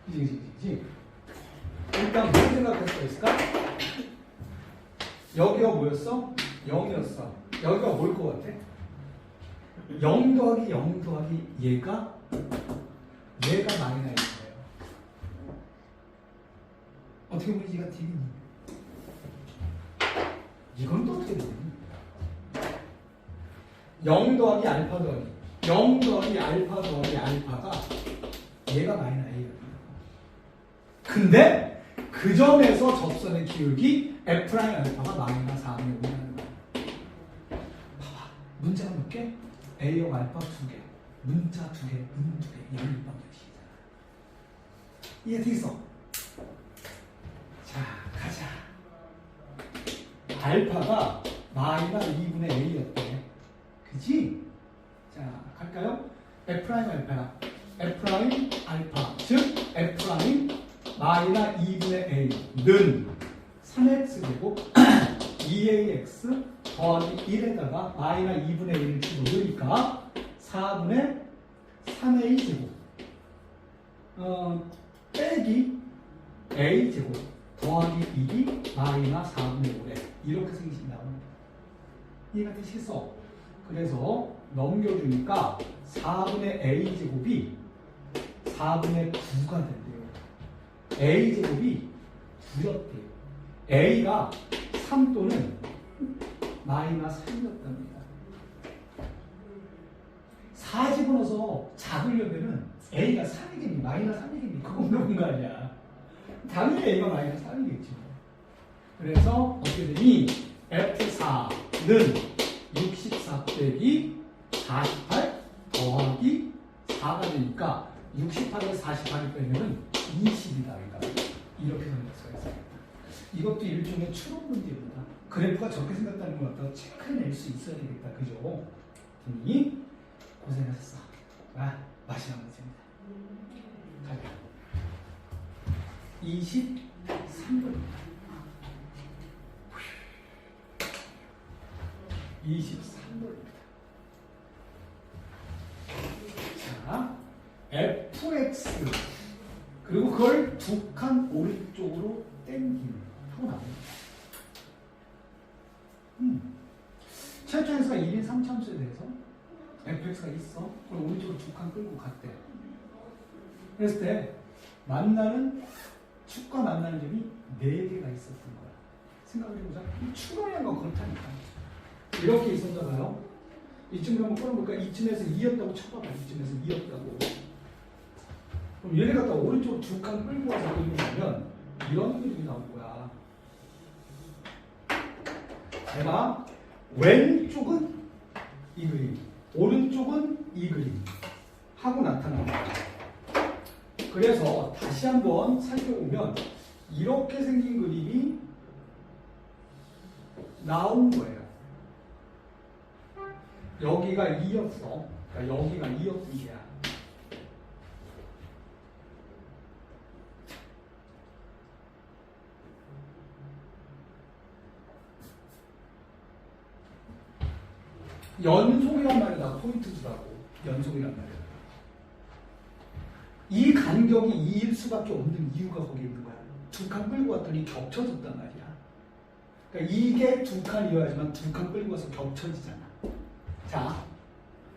그치? 일단 뭘 생각할 수가 있을까? 여기가 뭐였어? 0이었어. 여기가 뭘 것 같아? 0 더하기 0 더하기 얘가 마이너일 거예요. 어떻게 보면 얘가 되겠니? 이건 또 어떻게 되겠니? 0 더하기 알파 더하기 0 더하기 알파 더하기 알파가 얘가 마이너스 A가 됩니다. 근데 그 점에서 접선의 기울기 F' 알파가 마이너스 4분의 5라는 거야. 봐봐. 문자가 몇 개? A형 알파 2개. 문자 2개, 문 2개. 이런 방식이잖아. 이해되겠어? 자, 가자. 알파가 마이너스 2분의 A였대. 그지? 자, 갈까요? F' 알파야. F' 알파, 즉 F' 마이너스 2분의 A는 3x제곱 2ax 더하기 1에다가 마이너스 2분의 1을 집어넣으니까 4분의 3a제곱 빼기 a제곱 더하기 1이 마이너스 4분의 5래. 이렇게 생기신다고. 이해가 되시겠어? 그래서 넘겨주니까 4분의 a제곱이 4분의 9가 된대요. a제곱이 9였대요. a가 3 또는 마이너스 3이었답니다. 4 집어넣어서 작으려면은 a가 3이겠니? 마이너스 3이겠니? 그거 물어본 거 아니야. 당연히 a가 마이너스 3이겠지. 그래서 어떻게 되니? F4는 64 빼기 48 더하기 4가 되니까 68에서 48을 빼면은 20이다. 이렇게 생각할 수가 있어요. 이것도 일종의 추론 문제입니다. 그래프가 적게 생겼다는 걸 갖다가 체크해낼 수 있어야 되겠다. 그죠? 팀이 고생하셨어. 마지막 문제입니다. 가자. 23번입니다. 23번입니다. 자, fx 그리고 그걸 두 칸 오른쪽으로 땡기는 하고 나옵니다. 최초에서 1인 3참수에 대해서 fx가 있어. 그걸 오른쪽으로 두 칸 끌고 갔대. 그랬을 때 만나는 축과 만나는 점이 4개가 있었던 거야. 생각을 해보자. 추론이란 건 그렇다니까. 이렇게 있었잖아요. 이쯤으로 한번 끌어볼까? 이쯤에서 2였다고 쳐봐봐. 이쯤에서 2였다고. 그럼 얘를 갖다 오른쪽으로 두 칸 끌고 와서 그리면 이런 그림이 나올 거야. 제가 왼쪽은 이 그림, 오른쪽은 이 그림 하고 나타납니다. 그래서 다시 한번 살펴보면 이렇게 생긴 그림이 나온 거예요. 여기가 2였어. 그러니까 여기가 2였던 게야. 연속이란 말에다가 포인트 주라고. 연속이란 말이야. 이 간격이 2일 수밖에 없는 이유가 거기 있는 거야. 두 칸 끌고 왔더니 겹쳐졌단 말이야. 그러니까 이게 두 칸이어야지만 두 칸 끌고 와서 겹쳐지잖아. 자,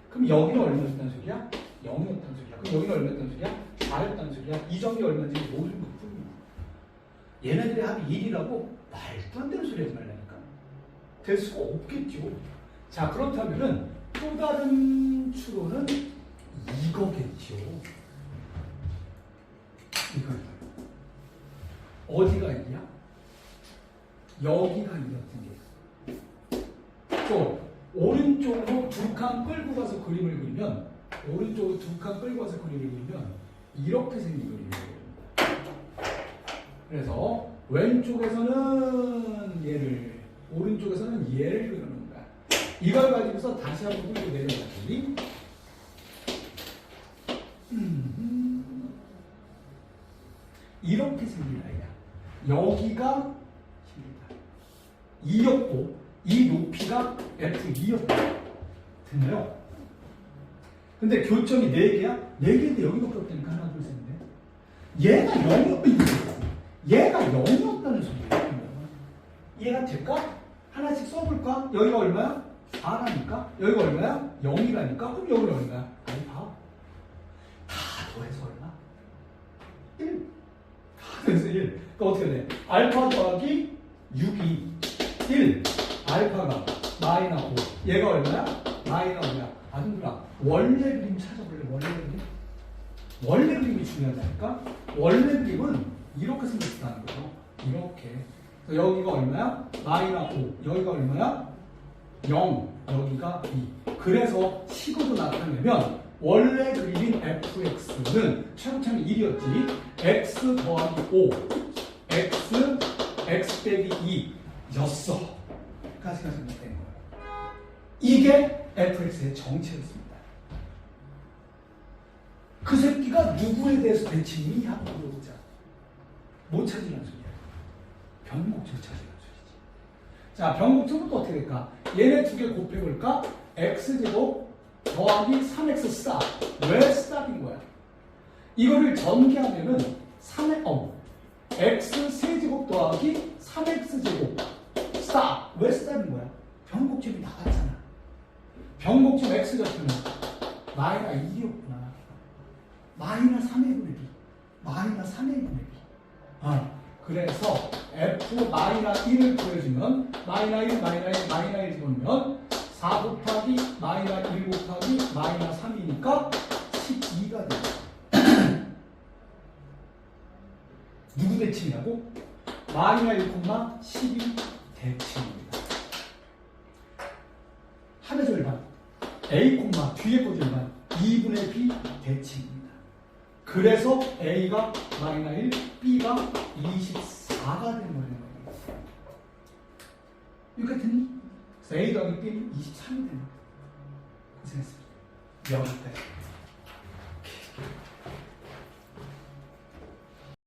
그럼 여기는 얼마였다는 소리야? 0이었다는 소리야. 그럼 여기는 얼마였다는 소리야? 4였다는 소리야. 이 점이 얼마인지 모르는 것뿐이야. 얘네들의 합이 1이라고 말도 안 되는 소리 하지 말라니까. 될 수가 없겠죠. 자, 그렇다면은 또 다른 추론은 이거겠죠. 이거 어디가 2야? 여기가 2였던 게. 또 오른쪽으로 두 칸 끌고 가서 그림을 그리면 오른쪽으로 두 칸 끌고 가서 그림을 그리면 이렇게 생긴 그림이 됩니다. 그래서 왼쪽에서는 얘를, 오른쪽에서는 얘를 그리는 거야. 이걸 가지고서 다시 한번 끌고 내려가더니 이렇게 생긴 아이야. 여기가 2였고 이 높이가 F2였다. 됐나요? 근데 교점이 4개야? 4개인데 여기밖에 없다니까. 하나, 둘, 셋, 넷. 얘가 0이었다는 소리야. 이해가 될까? 하나씩 써볼까? 여기가 얼마야? 4라니까? 여기가 얼마야? 0이라니까? 그럼 여기는 얼마야? 알파. 다 더해서 얼마? 1. 다 더해서 1. 그러니까 어떻게 돼? 알파 더하기 6이 1. 알파가 마이너 5. 얘가 얼마야? 마이너 5야. 아들아, 원래 그림 찾아볼래? 원래 그림? 원래 그림이 중요하다니까? 원래 그림은 이렇게 생겼다는 거죠. 이렇게. 그래서 여기가 얼마야? 마이너 5. 여기가 얼마야? 0. 여기가 2. 그래서 식으로 나타내면 원래 그림인 fx는 최고참이 1이었지. x 더하기 5. x 빼기 2였어. 까지가 생각된 거예요. 이게 fx의 정체였습니다. 그 새끼가 누구에 대해서 대칭이 하고 물어보자. 못 찾으라는 소리야. 변곡점 찾으라는 소리지. 자, 변곡점은 또 어떻게 될까? 얘네 두 개 곱해볼까? x제곱 더하기 3x 스탑. 왜 스탑인 거야? 이거를 전개하면은 3x x 세제곱 더하기 3x제곱 스탑. 왜 스탑인 거야? 변곡점이 나갔잖아. 변곡점 x 좌표는 마이너 1이었구나. 마이너 3의 분의 b. 마이너 3의 분의 b. 그래서 f 마이너 1을 구해주면 마이너 1, 마이너 1, 마이너 1 보면 4 곱하기 마이너 1 곱하기 마이너 3이니까 12가 돼요. 누구 대칭이라고? 마이너 1, 12 대칭입니다. 합의 절반 A, 뒤에 거 절반 2분의 B 대칭입니다. 그래서 A가 마이너 1, B가 24가 된 거예요. 이거 같으니? 그래서 A 더하기 B는 23이 되는 거예요. 고생했습니다. 여기까지.